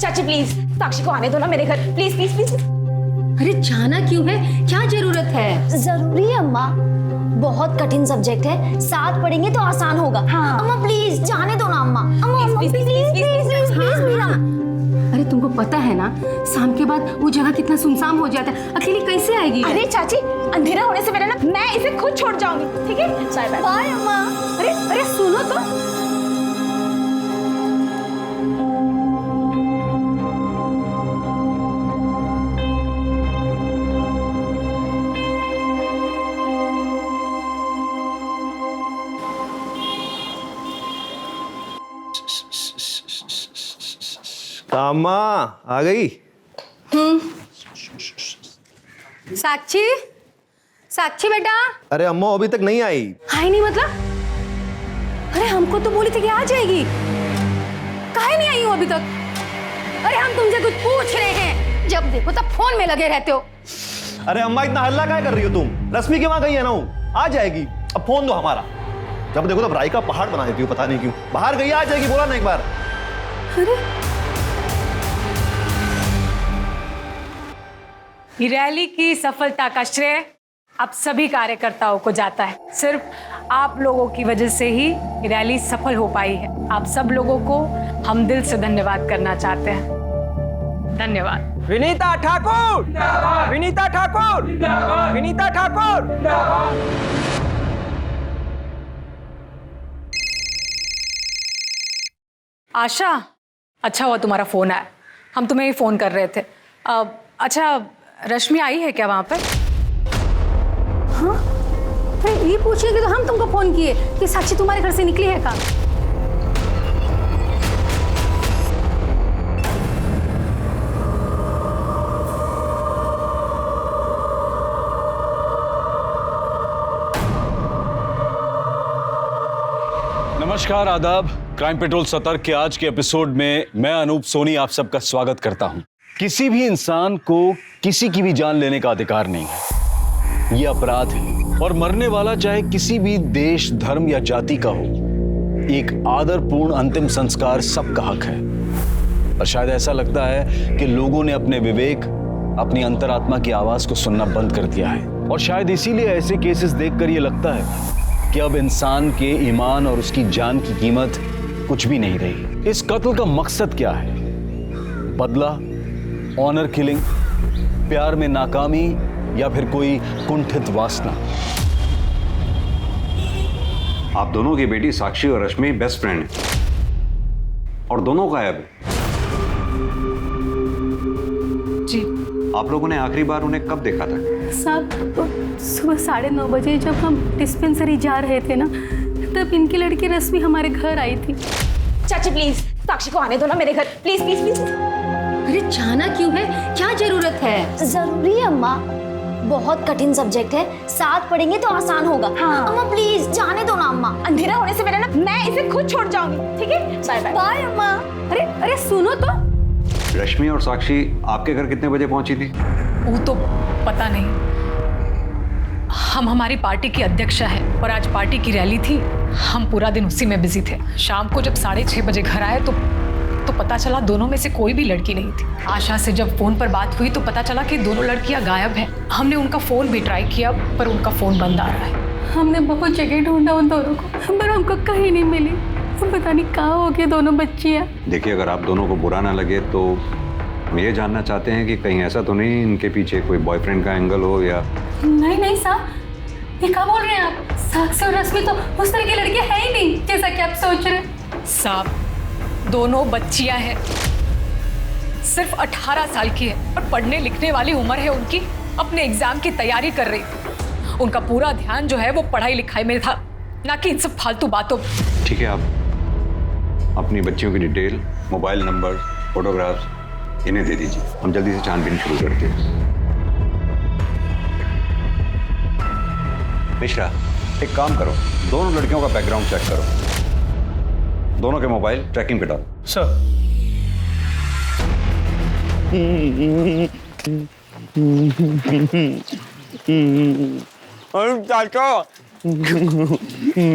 चाची प्लीज साक्षी को आने दो ना मेरे घर, प्लीज प्लीज प्लीज। अरे जाना क्यों है, क्या जरूरत है? जरूरी है अम्मा, बहुत कठिन सब्जेक्ट है, साथ पढ़ेंगे तो आसान होगा। हाँ। अम्मा प्लीज जाने दो ना अम्मा। अम्मा please please please please Meera. अरे तुमको पता है ना शाम के बाद वो जगह कितना सुनसान हो जाता है, अकेली कैसे आएगी? अरे चाची अंधेरा होने से पहले ना मैं इसे खुद छोड़ जाऊंगी, ठीक है? Bye bye. बाय अम्मा। अरे अरे सुनो तो। अम्मा आ गई? साक्षी, साक्षी बेटा। अरे अम्मा अभी तक नहीं आई। आई नहीं मतलब? अरे हमको तो बोली थी कि आ जाएगी, काहे नहीं आई हो अभी तक? अरे हम तुमसे कुछ पूछ रहे हैं, जब देखो तब फोन में लगे रहते हो। अरे अम्मा इतना हल्ला क्या कर रही हो तुम? रश्मि के वहां गई है ना, वो आ जाएगी। अब फोन दो हमारा, जब देखो तब राई का पहाड़ बना देती हो, पता नहीं क्यों। बाहर गई, आ जाएगी, बोला ना एक बार। रैली की सफलता का श्रेय आप सभी कार्यकर्ताओं को जाता है। सिर्फ आप लोगों की वजह से ही रैली सफल हो पाई है। आप सब लोगों को हम दिल से धन्यवाद करना चाहते हैं। धन्यवाद। विनीता ठाकुर, विनीता ठाकुर, विनीता ठाकुर। आशा, अच्छा हुआ तुम्हारा फोन आया, हम तुम्हें ही फोन कर रहे थे। अच्छा, रश्मि आई है क्या वहां पर? हाँ, अरे ये पूछिए तो हम तुमको फोन किए कि साक्षी तुम्हारे घर से निकली है का? नमस्कार, आदाब। क्राइम पेट्रोल सतर्क के आज के एपिसोड में मैं अनूप सोनी आप सबका स्वागत करता हूं। किसी भी इंसान को किसी की भी जान लेने का अधिकार नहीं है, यह अपराध है। और मरने वाला चाहे किसी भी देश, धर्म या जाति का हो, एक आदरपूर्ण अंतिम संस्कार सबका हक है। और शायद ऐसा लगता है कि लोगों ने अपने विवेक, अपनी अंतरात्मा की आवाज को सुनना बंद कर दिया है। और शायद इसीलिए ऐसे केसेस देखकर यह लगता है कि अब इंसान के ईमान और उसकी जान की कीमत कुछ भी नहीं रही। इस कत्ल का मकसद क्या है? बदला, ऑनर किलिंग, प्यार में नाकामी या फिर कोई कुंठित वासना? आप दोनों की बेटी साक्षी और रश्मि बेस्ट फ्रेंड हैं और दोनों गायब हैं। जी। आप लोगों ने आखिरी बार उन्हें कब देखा था? साहब, सुबह 9:30 बजे जब हम डिस्पेंसरी जा रहे थे ना, तब इनकी लड़की रश्मि हमारे घर आई थी। चाची प्लीज साक्षी को आने दो ना मेरे घर, प्लीज प्लीज प्लीज। अरे जाना क्यों है, क्या जरूरत है? जरूरी है अम्मा, बहुत कठिन सब्जेक्ट है, साथ पढ़ेंगे तो आसान होगा। हाँ। अम्मा प्लीज जाने दो ना अम्मा। अंधेरा होने से पहले ना मैं इसे खुद छोड़ जाऊंगी, ठीक है? Bye bye. बाय अम्मा। अरे अरे सुनो तो। रश्मि और साक्षी आपके घर कितने बजे पहुंची थी? वो तो पता नहीं। हम हमारी पार्टी की अध्यक्षा है और आज पार्टी की रैली थी, हम पूरा दिन उसी में बिजी थे। शाम को जब 6:30 बजे घर आए तो पता चला दोनों में से कोई भी लड़की नहीं थी। आशा से जब फोन पर बात हुई तो पता चला कि दोनों लड़कियां गायब हैं। हमने उनका फोन भी ट्राई किया पर उनका फोन बंद आ रहा है। हमने बहुत जगह ढूंढा उन दोनों को, पर हमको कहीं नहीं मिली। पता नहीं कहाँ हो गए दोनों बच्चियाँ। देखिए, अगर आप दोनों को बुरा ना लगे तो हम ये जानना चाहते हैं कि कहीं ऐसा तो नहीं इनके पीछे कोई बॉयफ्रेंड का एंगल हो या? नहीं नहीं साहब, ये क्या बोल रहे हैं आप? साक्षी और रश्मि तो उस तरह की लड़की है ही नहीं जैसा कि आप सोच रहे हैं। साहब, दोनों बच्चियां हैं, सिर्फ 18 साल की है और पढ़ने लिखने वाली उम्र है उनकी। अपने एग्जाम की तैयारी कर रही थी। उनका पूरा ध्यान जो है वो पढ़ाई लिखाई में था, ना कि इन सब फालतू बातों में। ठीक है, आप अपनी बच्चियों की डिटेल, मोबाइल नंबर, फोटोग्राफ्स इन्हें दे दीजिए। हम जल्दी से छानबीन शुरू करते हैं। मिश्रा, एक काम करो, दोनों लड़कियों का बैकग्राउंड चेक करो, दोनों के मोबाइल ट्रैकिंग पे डालो। सर। अरे चाचा,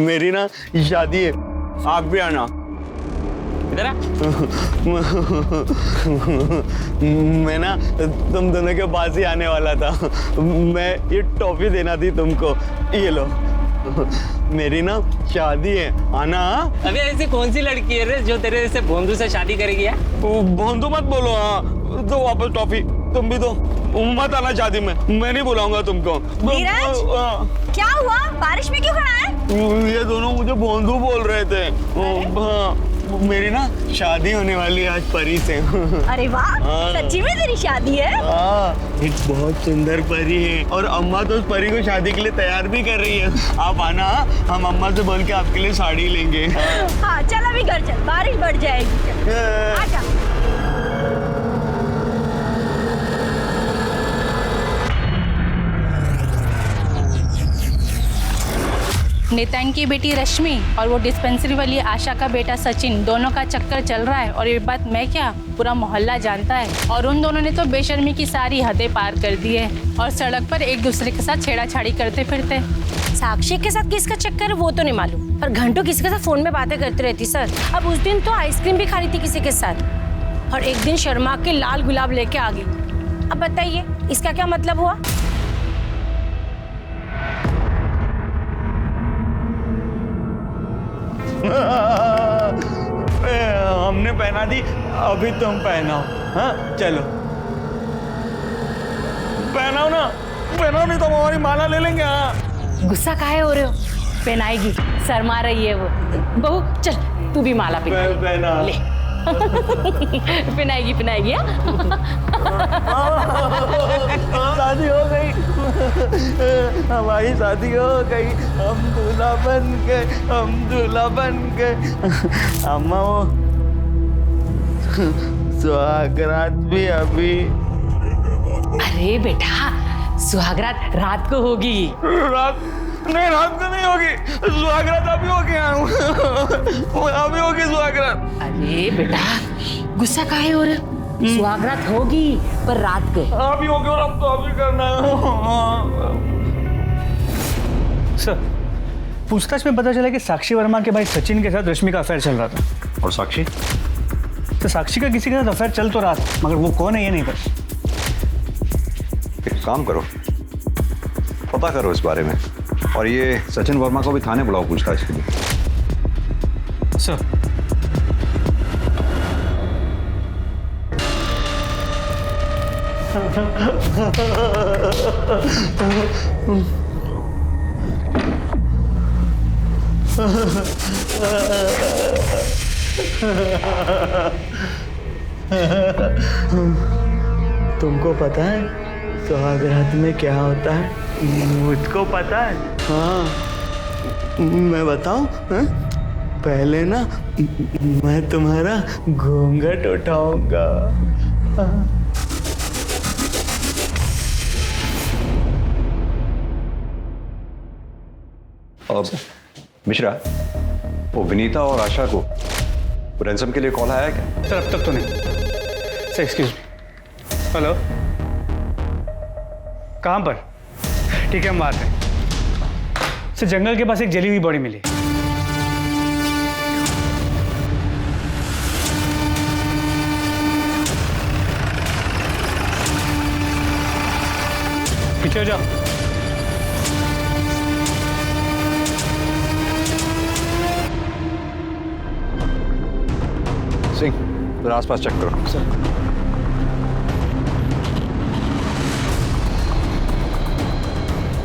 मेरी ना शादी है, आप भी आना। इधर आ। मैं ना तुम दोनों के पास ही आने वाला था। मैं ये टॉफी देना थी तुमको, ये लो। मेरी ना शादी है, आना। अबे ऐसी कौन सी लड़की है रे जो तेरे से भोंदू से शादी करेगी यार? भोंदू मत बोलो। हाँ तो वापस टॉफी, तुम भी तो मत आना शादी में, मैं नहीं बुलाऊंगा तुमको। नीरज, क्या हुआ? बारिश में क्यों खड़ा है? ये दोनों मुझे भोंदू बोल रहे थे। हाँ, मेरी ना शादी होने वाली है आज परी से। अरे वाह, सच्ची में तेरी शादी है? हाँ, एक बहुत सुंदर परी है और अम्मा तो उस परी को शादी के लिए तैयार भी कर रही है। आप आना, हम अम्मा से बोल के आपके लिए साड़ी लेंगे। हाँ चल अभी घर चल, बारिश बढ़ जाएगी। आजा। नितिन की बेटी रश्मि और वो डिस्पेंसरी वाली आशा का बेटा सचिन, दोनों का चक्कर चल रहा है। और ये बात मैं क्या, पूरा मोहल्ला जानता है। और उन दोनों ने तो बेशर्मी की सारी हदें पार कर दी है और सड़क पर एक दूसरे के साथ छेड़ाछाड़ी करते फिरते। साक्षी के साथ किसका चक्कर है वो तो नहीं मालूम, पर घंटों किसी के साथ फोन में बातें करती रहती सर। अब उस दिन तो आइसक्रीम भी खा रही थी किसी के साथ, और एक दिन शर्मा के लाल गुलाब लेके आ गई। अब बताइए इसका क्या मतलब हुआ? हमने पहना दी, अभी तुम पहनाओ। हाँ चलो पहनाओ ना, पहनाओ नहीं तो हमारी माला ले लेंगे। हाँ गुस्सा काहे हो रहे हो? पहनाएगी, शर्मा रही है वो। बहू चल तू भी माला पहना ले। पहनाएगी पहनाएगी। शादी हो गई, हमारी शादी हो गई, हम दूल्हा बन गए, हम दूल्हा बन गए। अम्मा वो सुहागरात भी अभी। अरे बेटा सुहागरात रात को होगी। रात नहीं, रात को नहीं होगी सुहागरात, अभी होगी। अभी होगी सुहागरात। अरे बेटा गुस्सा काहे हो रहे? सुहागरात होगी पर रात को। अभी होगी और अब तो अभी करना है। सर पूछताछ में पता चला कि साक्षी वर्मा के भाई सचिन के साथ रश्मि का अफेयर चल रहा था। और साक्षी? तो साक्षी का किसी के साथ अफेयर चल तो रहा था, मगर वो कौन है ये नहीं पता। एक काम करो, पता करो इस बारे में, और ये सचिन वर्मा को भी थाने बुलाओ पूछताछ के लिए। सर तुमको पता है सुहागरात में क्या होता है? मुझको पता है। हाँ मैं बताऊं? पहले ना मैं तुम्हारा घूंघट उठाऊंगा। अब मिश्रा, वो विनीता और आशा को रैंसम के लिए कॉल आया क्या? सर अब तक तो नहीं। Sir excuse me. हेलो, कहाँ पर? ठीक है हम बात है। सर जंगल के पास एक जली हुई बॉडी मिली। पीछे हो जाओ। सिंह जरा आसपास चेक करो। सर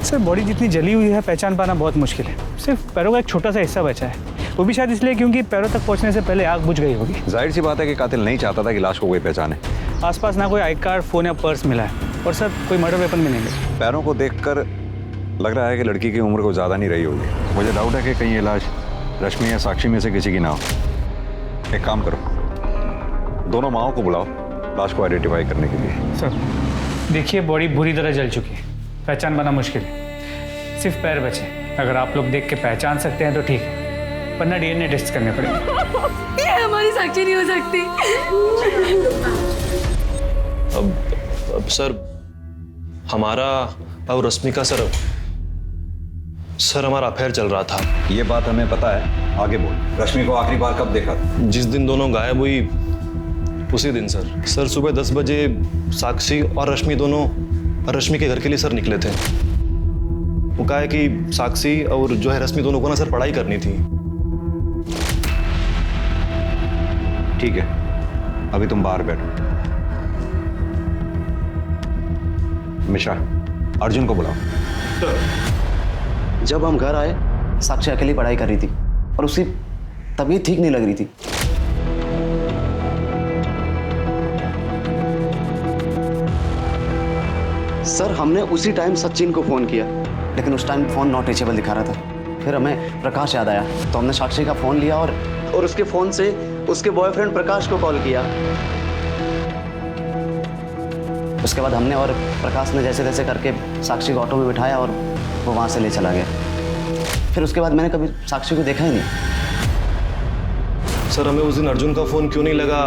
सर बॉडी जितनी जली हुई है पहचान पाना बहुत मुश्किल है। सिर्फ पैरों का एक छोटा सा हिस्सा बचा है, वो भी शायद इसलिए क्योंकि पैरों तक पहुंचने से पहले आग बुझ गई होगी। जाहिर सी बात है कि कातिल नहीं चाहता था कि लाश को कोई पहचाने। आसपास ना कोई आई कार्ड, फोन या पर्स मिला है, और सर कोई मर्डर वेपन भी नहीं मिला। पैरों को देखकर लग रहा है कि लड़की की उम्र को ज़्यादा नहीं रही होगी। मुझे डाउट है कि कहीं ये लाश रश्मि या साक्षी में से किसी की ना हो। एक काम करो, दोनों माओं को बुलाओ लाश को आइडेंटिफाई करने के लिए। सर देखिए बॉडी बुरी तरह जल चुकी है, पहचान पाना मुश्किल है। सिर्फ पैर बचे, अगर आप लोग देख के पहचान सकते हैं तो ठीक है, वरना डीएनए टेस्ट करने पड़ेंगे। ये हमारी साक्षी नहीं हो सकती। अब सर हमारा और रश्मि का सर सर हमारा अफेयर चल रहा था। ये बात हमें पता है, आगे बोल। रश्मि को आखिरी बार कब देखा था? जिस दिन दोनों गायब हुई उसी दिन सर सुबह 10 बजे साक्षी और रश्मि दोनों रश्मि के घर के लिए सर निकले थे। वो कहा है कि साक्षी और जो है रश्मि दोनों को ना सर पढ़ाई करनी थी। ठीक है, अभी तुम बाहर बैठो। मिश्रा, अर्जुन को बुलाओ। जब हम घर आए साक्षी अकेली पढ़ाई कर रही थी और उसकी तबीयत ठीक नहीं लग रही थी। सर हमने उसी टाइम सचिन को फोन किया, लेकिन उस टाइम फोन नॉट रीचेबल दिखा रहा था। फिर हमें प्रकाश याद आया तो हमने साक्षी का फोन लिया और उसके फोन से उसके बॉयफ्रेंड प्रकाश को कॉल किया। उसके बाद हमने और प्रकाश ने जैसे तैसे करके साक्षी को ऑटो में बिठाया और वो वहां से ले चला गया। फिर उसके बाद मैंने कभी साक्षी को देखा ही नहीं। सर हमें उस दिन अर्जुन का फोन क्यों नहीं लगा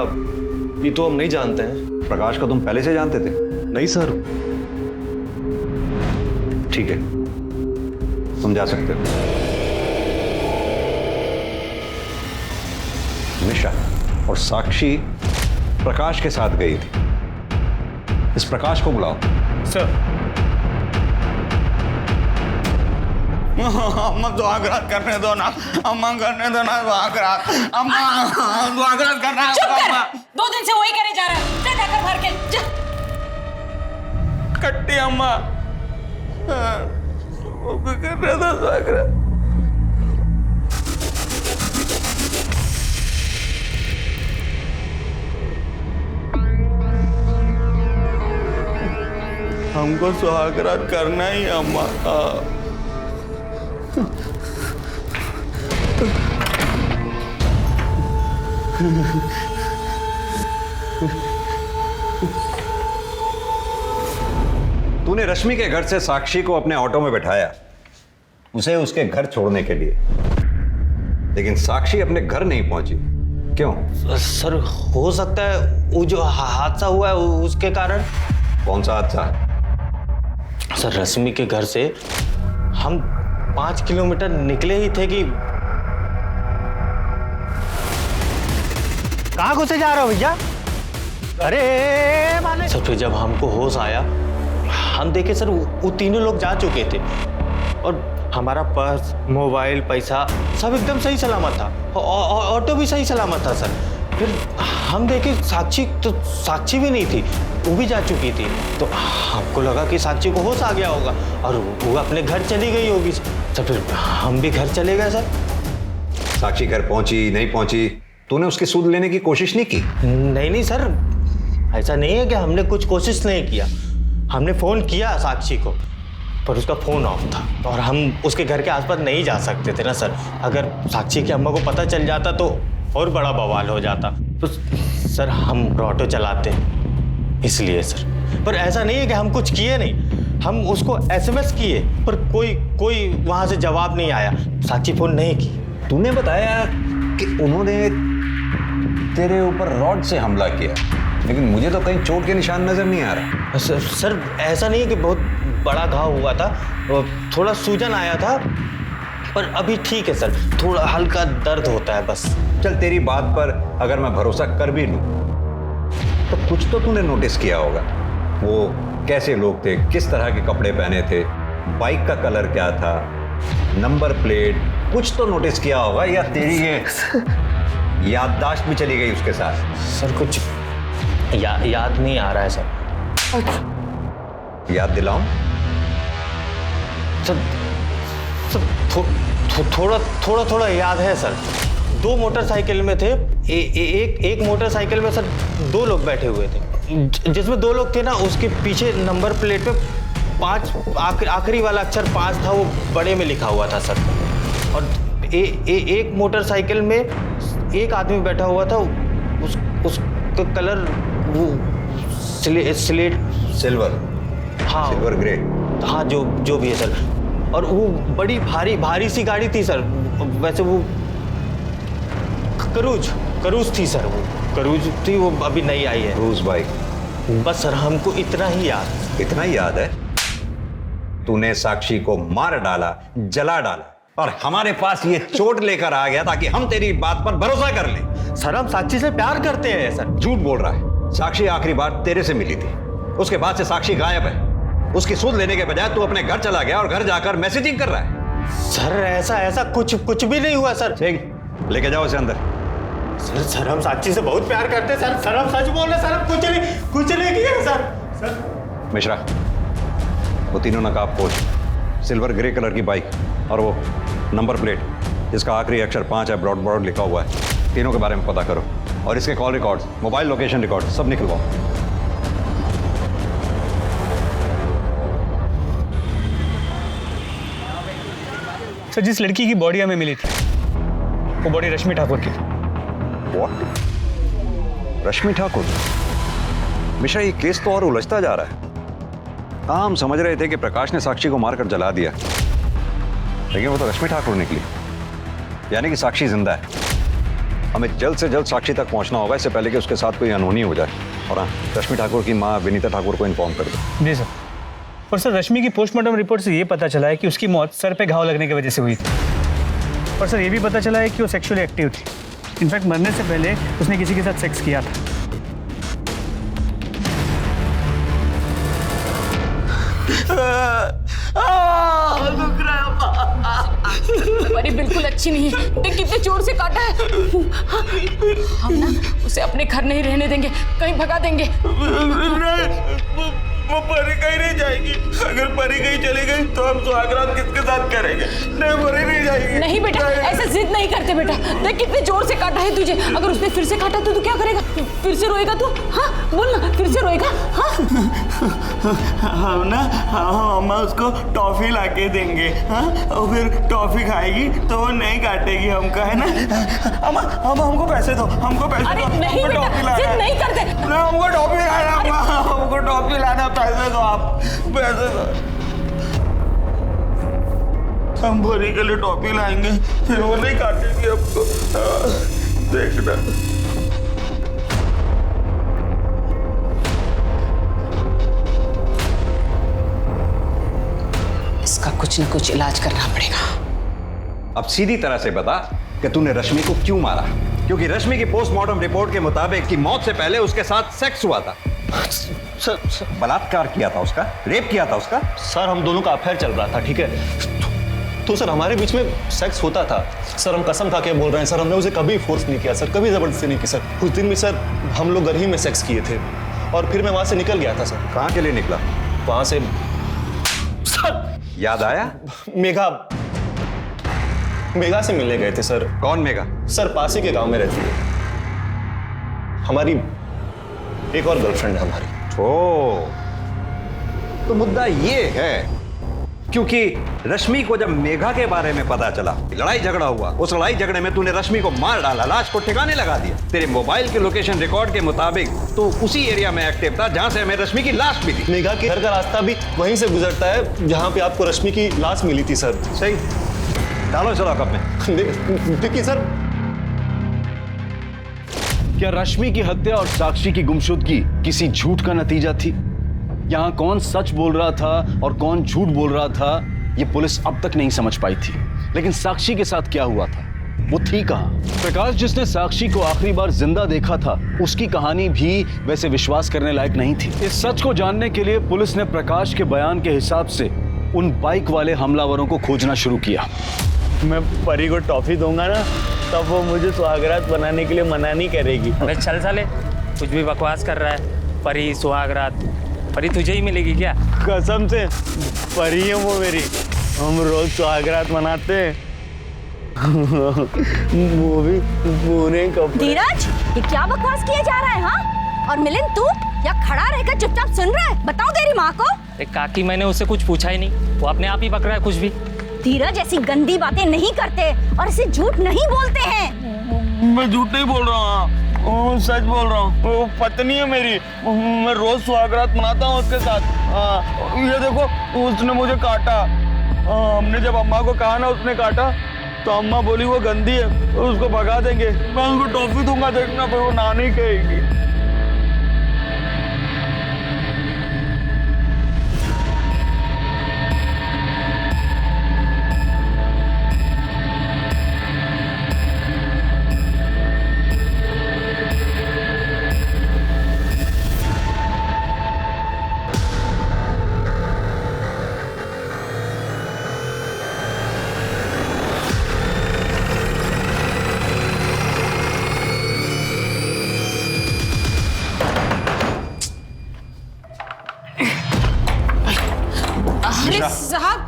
ये तो हम नहीं जानते हैं। प्रकाश को तुम पहले से जानते थे? नहीं सर। ठीक है, तुम जा सकते हो। मिश्रा और साक्षी प्रकाश के साथ गई थी। इस प्रकाश को बुलाओ। सर। अम्मा दुआगरात करने दो ना, अम्मा करने दो ना दुआगरात, अम्मा दुआगरात करना है। चुप कर, 2 दिन से वही करे जा रहा है। जा जाकर भर के जा। कट्टी अम्मा वो करने दो दुआगरात। हमको सुहागरात करना ही अम्मा। तूने रश्मि के घर से साक्षी को अपने ऑटो में बैठाया, उसे उसके घर छोड़ने के लिए, लेकिन साक्षी अपने घर नहीं पहुंची। क्यों? सर हो सकता है वो जो हादसा हुआ है उसके कारण। कौन सा हादसा? सर रश्मि के घर से हम 5 किलोमीटर निकले ही थे कि कहाँ घुसे जा रहे हो भैया? अरे माने सर फिर जब हमको होश आया हम देखे सर वो तीनों लोग जा चुके थे और हमारा पर्स, मोबाइल, पैसा सब एकदम सही सलामत था। ऑटो भी सही सलामत था सर। फिर हम देखे साक्षी भी नहीं थी, वो भी जा चुकी थी। तो हमको लगा कि साक्षी को होश आ गया होगा और वो अपने घर चली गई होगी। तो फिर हम भी घर चले गए सर। साक्षी घर पहुंची नहीं पहुंची, तूने उसकी सूद लेने की कोशिश नहीं की? नहीं सर, ऐसा नहीं है कि हमने कुछ कोशिश नहीं किया। हमने फोन किया साक्षी को पर उसका फोन ऑफ था और हम उसके घर के आसपास नहीं जा सकते थे ना सर। अगर साक्षी की अम्मा को पता चल जाता तो और बड़ा बवाल हो जाता। तो सर हम ऑटो चलाते हैं इसलिए सर। पर ऐसा नहीं है कि हम कुछ किए नहीं, हम उसको SMS किए पर कोई वहां से जवाब नहीं आया। साक्षी फोन नहीं की। तूने बताया कि उन्होंने तेरे ऊपर रॉड से हमला किया, लेकिन मुझे तो कहीं चोट के निशान नजर नहीं आ रहा। सर ऐसा नहीं है कि बहुत बड़ा घाव हुआ था, थोड़ा सूजन आया था पर अभी ठीक है सर। थोड़ा हल्का दर्द होता है बस। चल तेरी बात पर अगर मैं भरोसा कर भी लूं तो कुछ तो तूने नोटिस किया होगा। वो कैसे लोग थे, किस तरह के कपड़े पहने थे, बाइक का कलर क्या था, नंबर प्लेट, कुछ तो नोटिस किया होगा। या तेरी ये याददाश्त भी चली गई उसके साथ? सर कुछ याद नहीं आ रहा है सर। याद दिलाऊं? थोड़ा याद है सर। 2 मोटरसाइकिल में थे। एक मोटरसाइकिल में सर 2 लोग बैठे हुए थे। जिसमें 2 लोग थे ना उसके पीछे नंबर प्लेट पे 5 आखिरी वाला अक्षर 5 था, वो बड़े में लिखा हुआ था सर। और एक मोटरसाइकिल में एक आदमी बैठा हुआ था, उसका कलर वो स्लेट सिल्वर। हाँ सिल्वर ग्रे। हाँ जो भी है सर। और वो बड़ी भारी सी गाड़ी थी सर। वैसे वो करूज थी सर। वो करूज थी, वो अभी नई आई है। Cruise bike. बस सर हमको इतना ही याद है। तूने साक्षी को मार डाला, जला डाला और हमारे पास ये चोट लेकर आ गया ताकि हम तेरी बात पर भरोसा कर लें। सर हम साक्षी से प्यार करते हैं सर। झूठ बोल रहा है। साक्षी आखिरी बार तेरे से मिली थी, उसके बाद से साक्षी गायब है। उसकी सूद लेने के बजाय तू अपने घर चला गया और घर जाकर मैसेजिंग कर रहा है। सर ऐसा कुछ भी नहीं हुआ सर। ठीक, लेके जाओ उसे अंदर। सर हम साक्षी से बहुत प्यार करते हैं सर हम सच बोल रहे हैं सर, हम कुछ नहीं किया सर। मिश्रा, वो तीनों नकाबपोश, सिल्वर ग्रे कलर की बाइक और वो नंबर प्लेट जिसका आखिरी अक्षर 5 है, ब्रॉड लिखा हुआ है, तीनों के बारे में पता करो और इसके call records, mobile location record सब निकलवाओ। सर, जिस लड़की की बॉडी हमें मिली थी वो बॉडी रश्मि ठाकुर की थी। What? रश्मि ठाकुर? मिश्रा, ये केस तो और उलझता जा रहा है। हम समझ रहे थे कि प्रकाश ने साक्षी को मारकर जला दिया, लेकिन वो तो रश्मि ठाकुर निकली। यानी कि साक्षी जिंदा है। हमें जल्द से जल्द साक्षी तक पहुंचना होगा, इससे पहले कि उसके साथ कोई अनहोनी हो जाए। और हाँ, रश्मि ठाकुर की माँ विनीता ठाकुर को इन्फॉर्म कर दो। जी सर। और सर, रश्मि की पोस्टमार्टम रिपोर्ट से ये पता चला है कि उसकी मौत सर पे घाव लगने की वजह से हुई थी। और सर, ये भी पता चला है कि वो सेक्सुअली एक्टिव थी। इनफैक्ट मरने से पहले उसने किसी के साथ सेक्स किया था। परी बिल्कुल अच्छी नहीं है, देख कितने जोर से काटा है। हम ना उसे अपने घर नहीं रहने देंगे, कहीं भगा देंगे। वो परी कहीं नहीं जाएगी। अगर परी कहीं चली गई तो हम सुहागरात किसके साथ करेंगे? नहीं, परी नहीं जाएगी। नहीं बेटा, ऐसे जिद नहीं करते बेटा। देख कितने जोर से काटा है तुझे। अगर उसने फिर से काटा तो तू क्या करेगा? फिर से रोएगा तू? हाँ बोल ना, फिर से रोएगा? हाँ हम ना हम उसको टॉफी लाके देंगे। हाँ, और फिर टॉफी खाएगी तो वो नहीं काटेगी हमको, है ना? हम हमको पैसे दो, हमको पैसे अरे दो। नहीं बेटा, जिद नहीं करते। हमको टॉफी लाना, हमको टॉफी लाना, पैसे दो आप, पैसे दो। हम भोरी के लिए टॉफी लाएंगे, फिर वो नहीं काटेगी हमको। देखना। इसका कुछ न कुछ इलाज करना पड़ेगा। अब सीधी तरह से बता कि तूने रश्मि को क्यों मारा? क्योंकि रश्मि की पोस्टमार्टम रिपोर्ट के मुताबिक कि मौत से पहले उसके साथ सेक्स हुआ था। सर बलात्कार किया था उसका, रेप किया था उसका। सर, हम दोनों का अफेयर चल रहा था, ठीक है? तो सर हमारे बीच में सेक्स होता था। सर, हम कसम खा के बोल रहे हैं सर, हमने उसे कभी फोर्स नहीं किया सर, कभी जबरदस्ती नहीं की सर। उस दिन भी सर हम लोग घर ही में सेक्स किए थे और फिर मैं वहां से निकल गया था सर। कहाँ के लिए निकला? वहां से सर याद आया? मेघा से मिलने गए थे सर। कौन मेघा? सर, पास ही के गांव में रहती है, हमारी एक और गर्लफ्रेंड है हमारी। ओ, तो मुद्दा ये है क्योंकि रश्मि को जब मेघा के बारे में पता चला, लड़ाई झगड़ा हुआ, उस लड़ाई झगड़े में तूने रश्मि को मार डाला, लाश को ठिकाने लगा दिया। तेरे मोबाइल के लोकेशन रिकॉर्ड के मुताबिक तू उसी एरिया में एक्टिव था जहां से हमें रश्मि की लाश मिली। मेघा के घर का रास्ता भी वहीं से गुजरता है जहां पे आपको रश्मि की लाश मिली थी सर। सही, डालो चलो कब में। देखिए सर, क्या रश्मि की हत्या और साक्षी की गुमशुदगी किसी झूठ का नतीजा थी? यहां कौन सच बोल रहा था और कौन झूठ बोल रहा था, यह पुलिस अब तक नहीं समझ पाई थी। लेकिन साक्षी के साथ क्या हुआ था, वो थी कहां? प्रकाश जिसने साक्षी को आखिरी बार जिंदा देखा था, उसकी कहानी भी वैसे विश्वास करने लायक नहीं थी। इस सच को जानने के लिए पुलिस ने प्रकाश के बयान के हिसाब से उन बाइक वाले हमलावरों को खोजना शुरू किया। मैं परी को टॉफी दूंगा ना, तब वो मुझे सुहागरात बनाने के लिए मना नहीं करेगी। अबे चल साले, कुछ भी बकवास कर रहा है। परी सुहागरात, परी तुझे ही मिलेगी क्या? कसम से परी है वो मेरी। हम रोज सुहागरात मनाते हैं, वो भी पूरे कपड़े। धीरज, ये क्या बकवास किया जा रहा है? हाँ, और मिलिंद तू या खड़ा रहकर चुपचाप सुन रहा है? बताओ तेरी माँ को। काकी, मैंने उससे कुछ पूछा ही नहीं, वो अपने आप ही बक रहा है कुछ भी। धीरज, ऐसी गंदी बातें नहीं करते और ऐसे झूठ नहीं बोलते हैं। मैं झूठ नहीं बोल रहा हूँ, सच बोल रहा हूँ। वो पत्नी है मेरी, मैं रोज सुहागरात मनाता हूँ उसके साथ। ये देखो, उसने मुझे काटा। हमने जब अम्मा को कहा ना उसने काटा, तो अम्मा बोली वो गंदी है, उसको भगा देंगे। मैं उसको टॉफी दूंगा, देखना, पर वो ना नहीं कहेगी।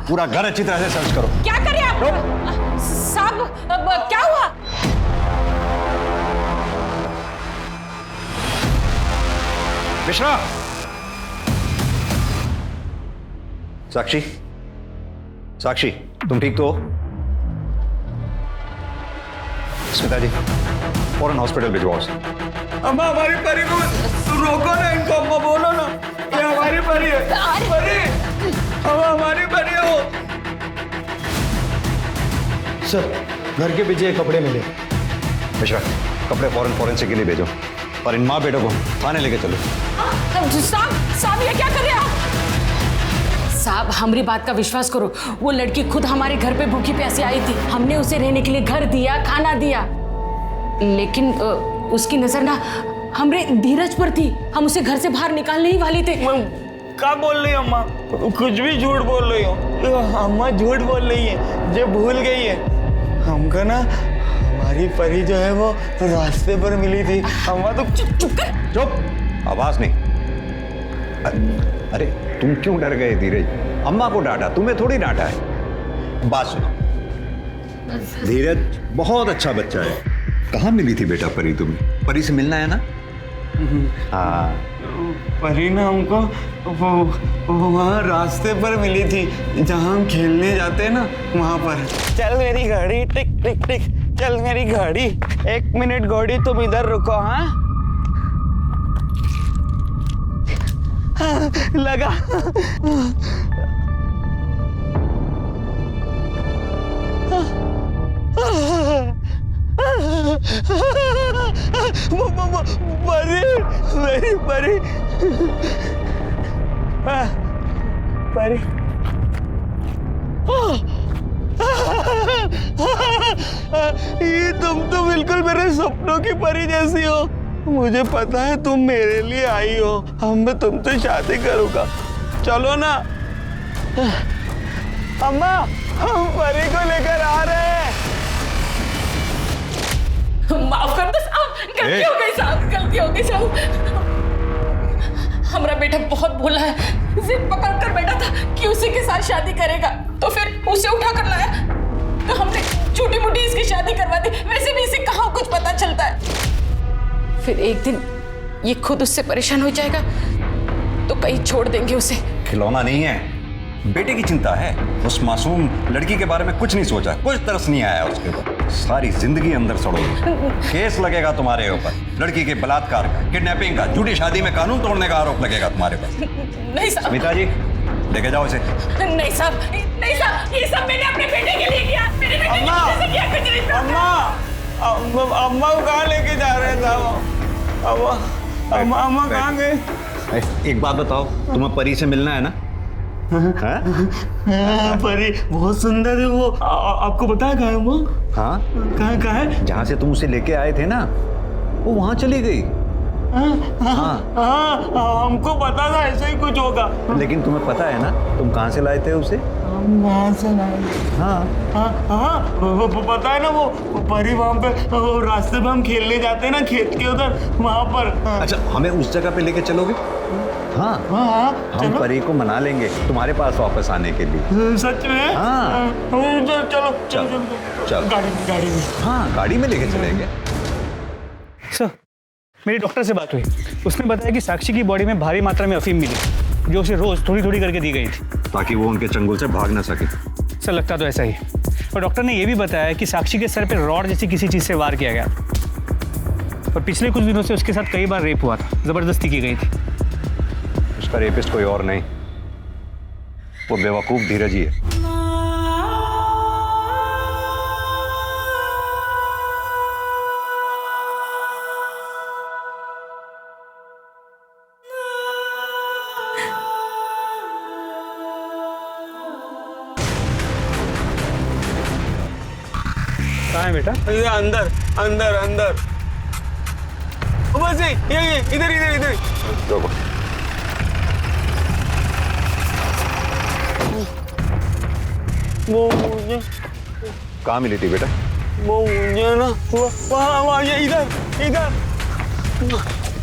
पूरा घर अच्छी तरह से सर्च करो। क्या करें आप? साहब क्या हुआ? मिश्रा, साक्षी, साक्षी, तुम ठीक तो हो? स्मिता जी, फौरन हॉस्पिटल भिजवाओ उसे। अम्मा हमारी परी को रोको ना, इनको अम्मा बोलो ना, ये हमारी परी है। परी, अम्मा हमारी परी है वो। सर, घर के पीछे कपड़े मिले। मिश्रा, कपड़े फौरन फॉरेंसिक के लिए भेजो और इन माँ बेटों को थाने लेके चलो। साहब ये क्या कर रहे हैं आप? साहब हमारी बात का विश्वास करो, वो लड़की खुद हमारे घर पे भूखी प्यासी आई थी। हमने उसे रहने के लिए घर दिया, खाना दिया, लेकिन उसकी नजर ना हमरे धीरज पर थी। हम उसे घर से बाहर निकालने ही वाले थे। क्या बोल रही हो अम्मा? कुछ भी झूठ बोल रही हो। अम्मा झूठ बोल रही है, जो भूल गई है हमको ना। हमारी परी जो है वो रास्ते पर मिली थी। अम्मा तो चुप कर। चुप, आवाज नहीं। अरे तुम क्यों डर गए धीरज? अम्मा को डांटा, तुम्हें थोड़ी डांटा है। बात सुनो, धीरज बहुत अच्छा बच्चा है। कहाँ मिली थी बेटा परी तुम्हें? परी से मिलना है ना? हाँ, परी ना हमको वो वहाँ रास्ते पर मिली थी, जहाँ हम खेलने जाते हैं ना, वहाँ पर। चल मेरी गाड़ी, टिक टिक टिक, चल मेरी गाड़ी। 1 मिनट गाड़ी, तुम इधर रुको। हाँ लगा। परी, मेरी परी, परी। ये तुम तो बिल्कुल मेरे सपनों की परी जैसी हो। मुझे पता है तुम मेरे लिए आई हो। मैं तुमसे शादी करूंगा, चलो ना। अम्मा, हम परी को लेकर आ रहे हैं। माफ कर दो साहब, गलती हो गई साहब, गलती हो गई साहब। हमारा बेटा बहुत भोला है, जिद पकड़ कर बैठा था कि उसी के साथ शादी करेगा, तो फिर उसे उठा कर लाया, तो हमने छोटी मोटी इसकी शादी करवा दी। वैसे भी इसे कहाँ कुछ पता चलता है। फिर एक दिन ये खुद उससे परेशान हो जाएगा तो कहीं छोड़ देंगे उसे। खिलौना नहीं है, बेटे की चिंता है। उस मासूम लड़की के बारे में कुछ नहीं सोचा, कुछ तरस नहीं आया उसके ऊपर। सारी जिंदगी अंदर सड़ोगे। केस लगेगा तुम्हारे ऊपर, लड़की के बलात्कार का, किडनैपिंग का, झूठी शादी में कानून तोड़ने का आरोप लगेगा तुम्हारे पास। नहीं साहब। स्मिता जी, लेके जाओ इसे। नहीं साहब, नहीं साहब, ये सब मैंने अपने बेटे के लिए किया। मेरे बेटे की वजह से किया, कुछ नहीं। अम्मा को कहाँ लेके जा रहे थे? अम्मा कहाँ गए? एक बात बताओ, तुम्हें परी से मिलना है ना? परी बहुत सुंदर है वो। आपको पता है कहाँ है वो? हाँ, कहाँ है? जहाँ से तुम उसे लेके आए थे ना, वो वहाँ चली गई। हाँ, हमको पता था ऐसा ही कुछ होगा। लेकिन तुम्हें पता है ना तुम कहाँ से लाए थे उसे? वहाँ से लाए। हाँ, वो पता है ना, वो परी वहाँ पे, वो रास्ते पे हम खेलने जाते हैं ना, खेत के उधर, वहाँ पर। अच्छा, हमें उस जगह पे लेके चलोगे? हाँ, हम परी को मना लेंगे तुम्हारे पास वापस आने के लिए। सच में? हाँ, चलो गाड़ी में। हाँ, गाड़ी में लेके चलेंगे। सर, मेरी डॉक्टर से बात हुई, उसने बताया कि साक्षी की बॉडी में भारी मात्रा में अफीम मिली, जो उसे रोज थोड़ी थोड़ी करके दी गई थी, ताकि वो उनके चंगुल से भाग ना सके। सर, लगता तो ऐसा ही। और डॉक्टर ने यह भी बताया कि साक्षी के सर पे रॉड जैसी किसी चीज से वार किया गया, और पिछले कुछ दिनों से उसके साथ कई बार रेप हुआ था, जबरदस्ती की गई थी। उसका रेपिस्ट कोई और नहीं, वो बेवकूफ धीरज ही है। कहाँ है बेटा? अंदर अंदर अंदर। बस ये इधर इधर इधर। वो मुझे कहाँ मिली थी बेटा? वो मुझे ना वहाँ ये इधर इधर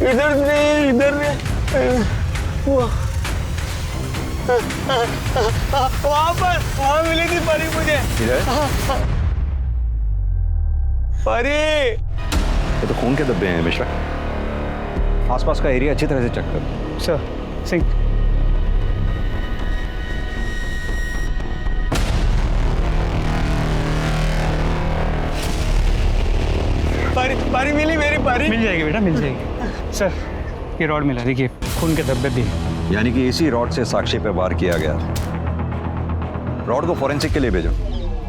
इधर नहीं, इधर नहीं। वहां मिली थी परी मुझे। परी, ये तो खून के धब्बे हैं मिश्रा। आसपास का एरिया अच्छी तरह से चेक कर। सर सिंह, परी मिली मेरी परी। मिल जाएगी बेटा, मिल जाएगी। सर ये रॉड मिला, देखिए खून के धब्बे भी हैं। यानी कि इसी रॉड से साक्षी पे वार किया गया। रॉड को फॉरेंसिक के लिए भेजो।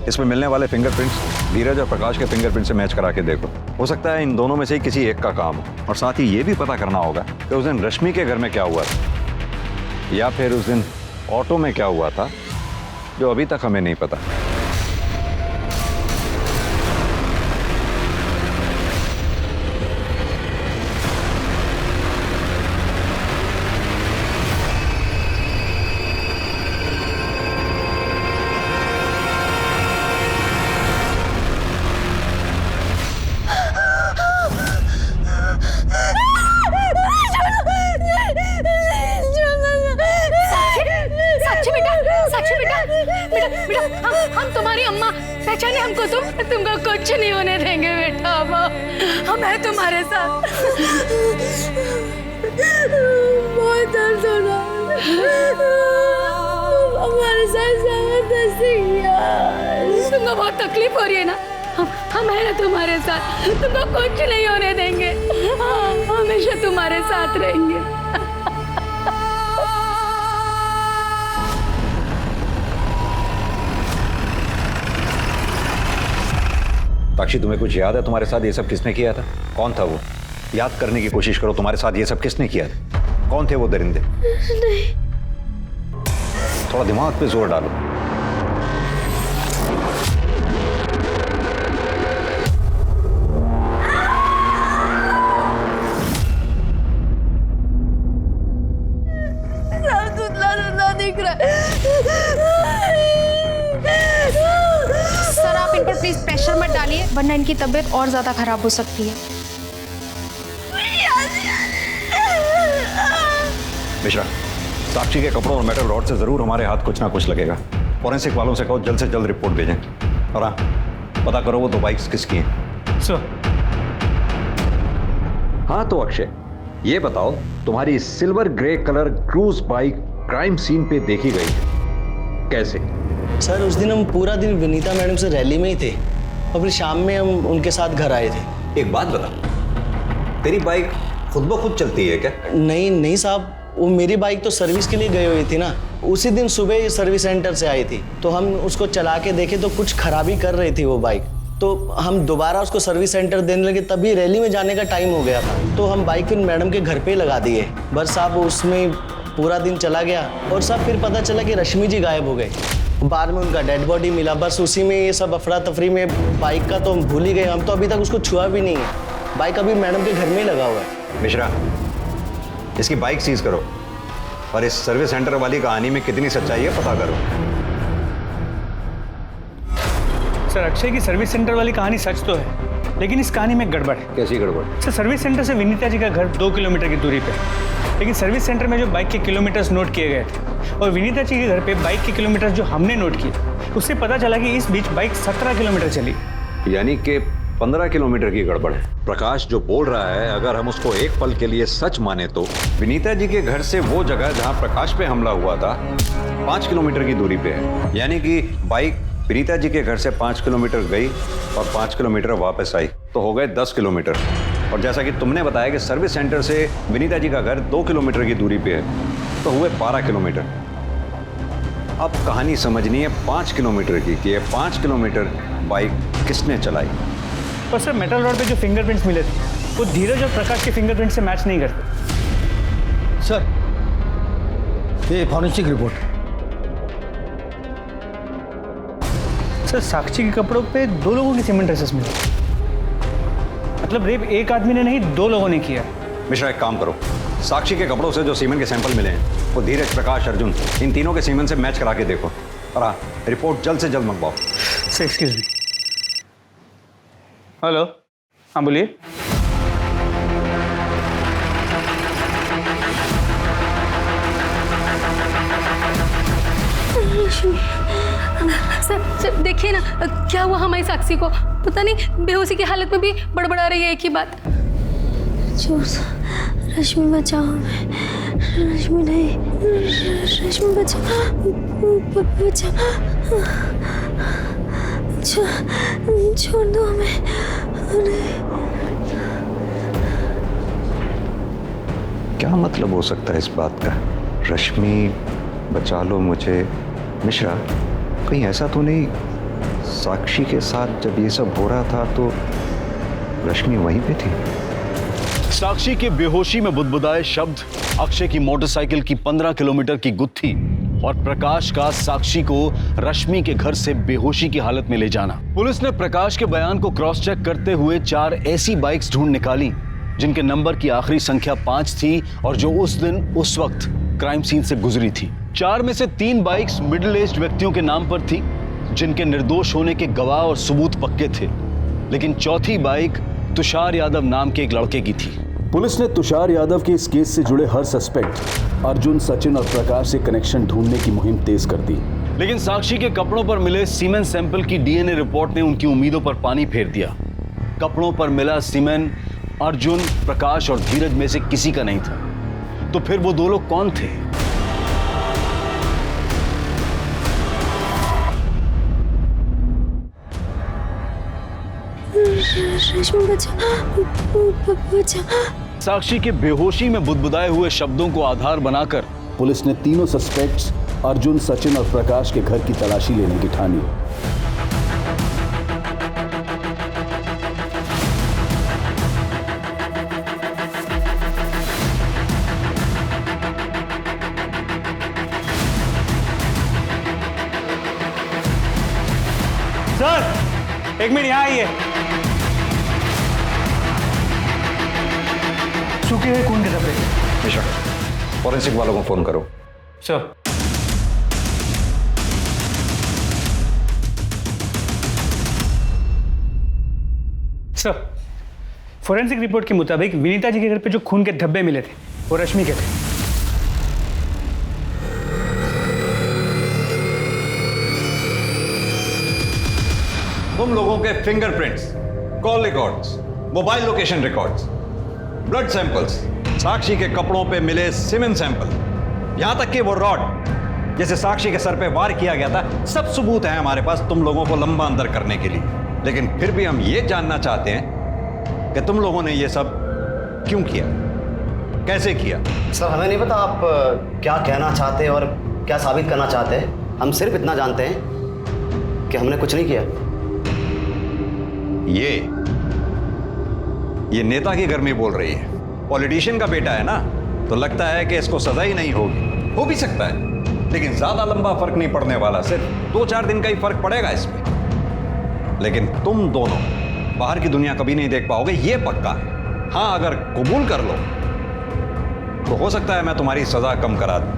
इसमें मिलने वाले फिंगरप्रिंट्स धीरज और प्रकाश के फिंगरप्रिंट से मैच करा के देखो। हो सकता है इन दोनों में से ही किसी एक का काम हो। और साथ ही ये भी पता करना होगा कि उस दिन रश्मि के घर में क्या हुआ था, या फिर उस दिन ऑटो में क्या हुआ था, जो अभी तक हमें नहीं पता। हम तुम्हारी अम्मा, पहचाने हमको तुमको कुछ नहीं होने देंगे बेटा। हम हैं तुम्हारे साथ। बहुत दर्द हो रहा है, हमारे साथ जबरदस्ती किया। तुमको बहुत तकलीफ हो रही है ना, हम हैं ना तुम्हारे साथ, तुमको कुछ नहीं होने देंगे। हमेशा तुम्हारे साथ रहेंगे। साक्षी, तुम्हें कुछ याद है तुम्हारे साथ ये सब किसने किया था? कौन था वो? याद करने की कोशिश करो, तुम्हारे साथ ये सब किसने किया था? कौन थे वो दरिंदे? नहीं। थोड़ा दिमाग पे जोर डालो। दिख रहा है। सर आप इन पर प्लीज प्रेशर मत डालिए, वरना इनकी तबीयत और ज्यादा खराब हो सकती है। मिश्रा, साक्षी के कपड़ों और मेटल रॉड से जरूर हमारे हाथ कुछ ना कुछ लगेगा। फॉरेंसिक वालों से कहो जल्द से जल्द रिपोर्ट भेजें। और हाँ, पता करो वो दो बाइक्स किसकी हैं। सर। हाँ तो अक्षय, ये बताओ तुम्हारी silver grey colour cruise bike crime scene पे देखी गई है, कैसे? सर उस दिन हम पूरा दिन विनीता मैडम से रैली में ही थे और फिर शाम में हम उनके साथ घर आए थे। एक बात बता, तेरी बाइक खुद ब खुद चलती है क्या? नहीं नहीं साहब, वो मेरी बाइक तो सर्विस के लिए गई हुई थी ना। उसी दिन सुबह ये सर्विस सेंटर से आई थी, तो हम उसको चला के देखे तो कुछ खराबी कर रही थी वो बाइक। तो हम दोबारा उसको सर्विस सेंटर देने लगे, तभी रैली में जाने का टाइम हो गया था। तो हम बाइक फिर मैडम के घर पे ही लगा दिए। बस साहब उसमें पूरा दिन चला गया और सब फिर पता चला कि रश्मि जी गायब हो गए। बाद में उनका डेड बॉडी मिला। बस उसी में ये सब अफरा तफरी में बाइक का तो हम भूल ही गए। हम तो अभी तक उसको छुआ भी नहीं है। बाइक अभी मैडम के घर में ही लगा हुआ है। मिश्रा, इसकी बाइक सीज करो और इस सर्विस सेंटर वाली कहानी में कितनी सच्चाई है पता करो। सर अक्षय की सर्विस सेंटर वाली कहानी सच तो है, लेकिन इस कहानी में गड़बड़ है। कैसी गड़बड़? सर सर्विस सेंटर से विनीता जी का घर 2 किलोमीटर की दूरी पे, लेकिन सर्विस सेंटर में जो बाइक के किलोमीटर्स नोट किए गए थे और विनीता जी के घर पे बाइक के किलोमीटर्स जो हमने नोट किए, उससे पता चला कि इस बीच बाइक 17 किलोमीटर चली। यानी कि 15 किलोमीटर की गड़बड़ है। प्रकाश जो बोल रहा है, अगर हम उसको एक पल के लिए सच माने तो विनीता जी के घर से वो जगह जहां प्रकाश पे हमला हुआ था 5 किलोमीटर की दूरी पे है। यानी कि बाइक विनीता जी के घर से 5 किलोमीटर गई और 5 किलोमीटर वापस आई, तो हो गए 10 किलोमीटर। और जैसा कि तुमने बताया कि सर्विस सेंटर से विनीता जी का घर 2 किलोमीटर की दूरी पे है, तो हुए 12 किलोमीटर। अब कहानी समझनी है 5 किलोमीटर की, कि ये 5 किलोमीटर बाइक किसने चलाई। और सर मेटल रोड पे जो फिंगरप्रिंट्स मिले थे वो धीरज और प्रकाश के फिंगरप्रिंट से मैच नहीं करते। सर ये फॉरेंसिक रिपोर्ट। सर साक्षी के कपड़ों पे 2 लोगों की सीमेंट ट्रेसेस मिले, मतलब रेप एक आदमी ने नहीं 2 लोगों ने किया। मिश्रा एक काम करो, साक्षी के कपड़ों से जो सीमेंट के सैंपल मिले हैं वो धीरज, प्रकाश, अर्जुन इन तीनों के सीमेंट से मैच करा के देखो। और हाँ, रिपोर्ट जल्द से जल्द मंगवाओ। Sir excuse me. हेलो, हाँ बोलिए। सर देखिए ना, क्या हुआ हमारी साक्षी को? पता नहीं, बेहोशी की हालत में भी बड़बड़ा रही है एक ही बात। रश्मि बचाओ, रश्मि नहीं, रश्मि बचाओ, छोड़ दो हमें। क्या मतलब हो सकता है इस बात का? रश्मि बचा लो मुझे। मिश्रा, कहीं ऐसा तो नहीं साक्षी के साथ जब ये सब हो रहा था तो रश्मि वहीं पे थी? साक्षी के बेहोशी में बुदबुदाए शब्द, अक्षय की मोटरसाइकिल की 15 किलोमीटर की गुत्थी और प्रकाश का साक्षी को रश्मि के घर से बेहोशी की हालत में ले जाना। पुलिस ने प्रकाश के बयान को क्रॉस चेक करते हुए 4 ऐसी बाइक्स ढूंढ निकाली जिनके नंबर की आखिरी संख्या 5 थी और जो उस दिन उस वक्त क्राइम सीन से गुजरी थी। 4 में से 3 बाइक्स मिडिल एज्ड व्यक्तियों के नाम पर थी जिनके निर्दोष होने के गवाह और सबूत पक्के थे, लेकिन चौथी बाइक तुषार यादव नाम के एक लड़के की थी। पुलिस ने तुषार यादव के इस केस से जुड़े हर सस्पेक्ट अर्जुन, सचिन और प्रकाश से कनेक्शन ढूंढने की मुहिम तेज कर दी, लेकिन साक्षी के कपड़ों पर मिले सीमेन सैंपल की डीएनए रिपोर्ट ने उनकी उम्मीदों पर पानी फेर दिया। कपड़ों पर मिला सीमेन अर्जुन, प्रकाश और धीरज में से किसी का नहीं था, तो फिर वो 2 लोग कौन थे? साक्षी के बेहोशी में बुदबुदाए हुए शब्दों को आधार बनाकर पुलिस ने तीनों सस्पेक्ट्स अर्जुन, सचिन और प्रकाश के घर की तलाशी लेने की ठानी। सर, 1 मिनट यहाँ आइए। सूखे हुए खून के धब्बे। मिश्रा, फॉरेंसिक वालों को फोन करो। सर। सर, फोरेंसिक रिपोर्ट के मुताबिक विनीता जी के घर पे जो खून के धब्बे मिले थे वो रश्मि के थे। तुम लोगों के fingerprints, call records, mobile location records, blood samples, Sakshi के कपड़ों पे मिले सीमेन सैंपल, यहां तक कि वो रॉड जैसे साक्षी के सर पे वार किया गया था, सब सबूत हैं हमारे पास तुम लोगों को लंबा अंदर करने के लिए। लेकिन फिर भी हम ये जानना चाहते हैं कि तुम लोगों ने ये सब क्यों किया, कैसे किया? सर, हमें नहीं पता आप क्या कहना चाहते हैं और क्या साबित करना चाहते हैं। हम सिर्फ इतना जानते हैं कि हमने कुछ नहीं किया। ये नेता की घर में बोल रही है, पॉलिटिशियन का बेटा है ना, तो लगता है कि इसको सजा ही नहीं होगी। हो भी सकता है, लेकिन ज्यादा लंबा फर्क नहीं पड़ने वाला, सिर्फ 2-4 दिन का ही फर्क पड़ेगा इसमें। लेकिन तुम दोनों बाहर की दुनिया कभी नहीं देख पाओगे, ये पक्का है। हाँ, अगर कबूल कर लो तो हो सकता है मैं तुम्हारी सजा कम करा दूं।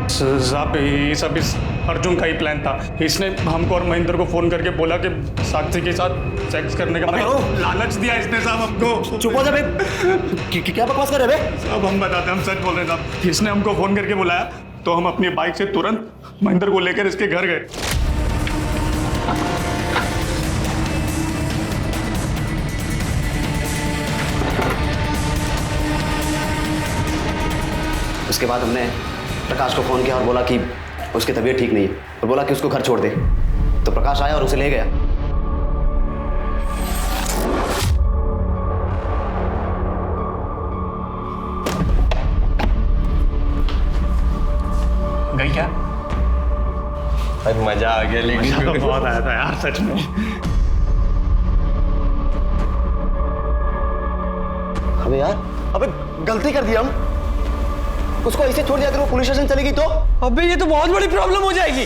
साहब, ये सब इस अर्जुन का ही प्लान था। इसने हमको और महेंद्र को फोन करके बोला कि साक्षी के साथ सेक्स करने का लालच दिया इसने साहब हमको। चुप हो जा बे। क्या बकवास कर रहे बे? साहब हम बताते हैं, हम सच बोल रहे हैं साहब। इसने हमको फोन करके बुलाया तो हम अपनी बाइक से तुरंत महेंद्र को लेकर इसके घर गए। उसके बाद हमने प्रकाश को फोन किया और बोला कि उसकी तबीयत ठीक नहीं है और बोला कि उसको घर छोड़ दे। तो प्रकाश आया और उसे ले गया। गई क्या? भाई मजा आ गया, लेकिन बहुत आया था यार सच में। अबे यार, अबे गलती कर दिया हम। उसको ऐसे छोड़ दिया, अगर वो पुलिस स्टेशन चलेगी तो? अबे ये तो बहुत बड़ी प्रॉब्लम हो जाएगी।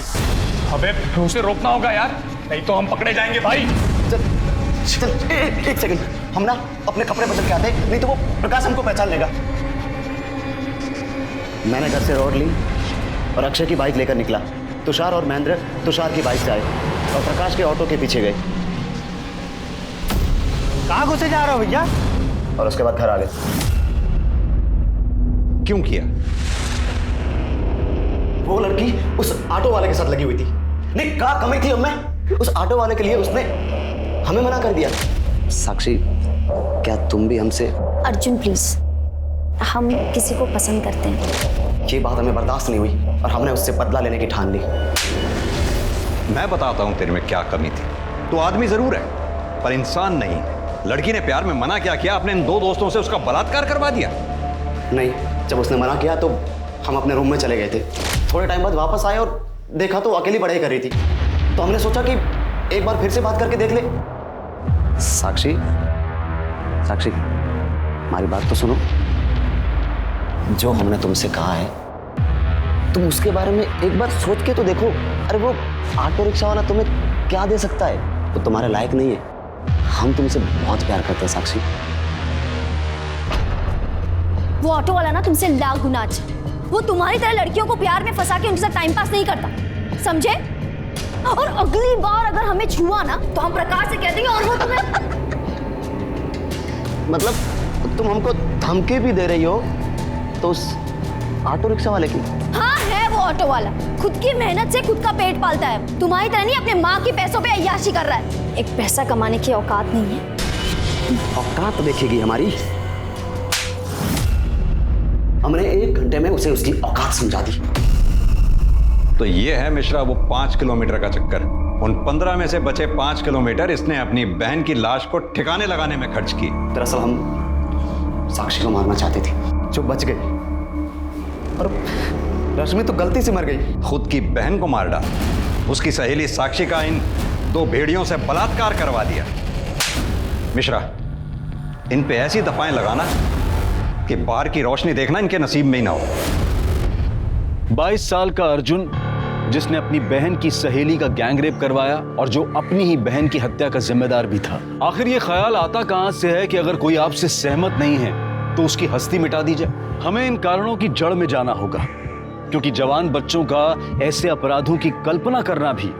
अबे उसे रोकना होगा यार, नहीं तो हम पकड़े जाएंगे भाई। चल एक सेकंड, हम ना अपने कपड़े बदल के आते, नहीं तो वो प्रकाश हमको पहचान लेगा। मैंने घर से रोड ली और अक्षय की बाइक लेकर निकला। तुषार और महेंद्र तुषार की बाइक से आए और प्रकाश के ऑटो के पीछे गए। कहाँ घुसे जा रहे हो भैया? और उसके बाद घर आ गए। क्यों किया? वो लड़की उस ऑटो वाले के साथ लगी हुई थी। नहीं, क्या कमी थी हमें उस ऑटो वाले के लिए, उसने हमें मना कर दिया। साक्षी, क्या तुम भी हमसे? अर्जुन प्लीज, हम किसी को पसंद करते हैं। ये बात हमें बर्दाश्त नहीं हुई और हमने उससे बदला लेने की ठान ली। मैं बताता हूं तेरे में क्या कमी थी। तू आदमी जरूर है पर इंसान नहीं। लड़की ने प्यार में मना क्या किया, अपने इन 2 दोस्तों से उसका बलात्कार करवा दिया। नहीं, जब उसने मना किया तो हम अपने रूम में चले गए थे। थोड़े टाइम बाद वापस आए और देखा तो अकेली पढ़ाई कर रही थी। तो हमने सोचा कि एक बार फिर से बात करके देख ले। साक्षी, साक्षी, हमारी बात तो सुनो। जो हमने तुमसे कहा है तुम उसके बारे में एक बार सोच के तो देखो। अरे वो ऑटो रिक्शा वाला तुम्हें क्या दे सकता है? वो तुम्हारे लायक नहीं है। हम तुमसे बहुत प्यार करते हैं साक्षी। वो ऑटो वाला ना तुमसे लाख गुना अच्छा। वो तुम्हारी तरह लड़कियों को प्यार में फंसा के उनके साथ टाइम पास नहीं करता, समझे? और अगली बार अगर हमें छुआ ना तो हम प्रकाश से कह देंगे और वो तुम्हें मतलब तुम हमको धमकी भी दे रही हो तो उस ऑटो रिक्शा वाले की? हाँ, है वो ऑटो वाला। खुद की मेहनत से खुद का पेट पालता है। तुम्हारी तरह नहीं अपने माँ के पैसों पे अय्याशी कर रहा है। एक पैसा कमाने की औकात नहीं है। औकात देखेगी हमारी? हमने 1 घंटे में उसे उसकी औकात समझा दी। तो ये है मिश्रा वो 5 किलोमीटर का चक्कर। उन 15 में से बचे 5 किलोमीटर इसने अपनी बहन की लाश को ठिकाने लगाने में खर्च की। दरअसल हम साक्षी को मारना चाहते थे, जो बच गई। और रश्मि तो गलती से मर गई। खुद की बहन को मार डाला। उसकी सहेली साक्षी का इन 2 भेड़ियों से बलात्कार करवा दिया। मिश्रा, इन पे ऐसी दफाएं लगाना कि बाहर की रोशनी देखना इनके नसीब में ही ना हो। 22 साल का अर्जुन, जिसने अपनी बहन की सहेली का गैंगरेप करवाया और जो अपनी ही बहन की हत्या का जिम्मेदार भी था। आखिर ये ख्याल आता कहां से है कि अगर कोई आपसे सहमत नहीं है तो उसकी हस्ती मिटा दी जाए? हमें इन कारणों की जड़ में जाना होगा, क्योंकि जवान बच्चों का ऐसे अपराधों की कल्पना करना भी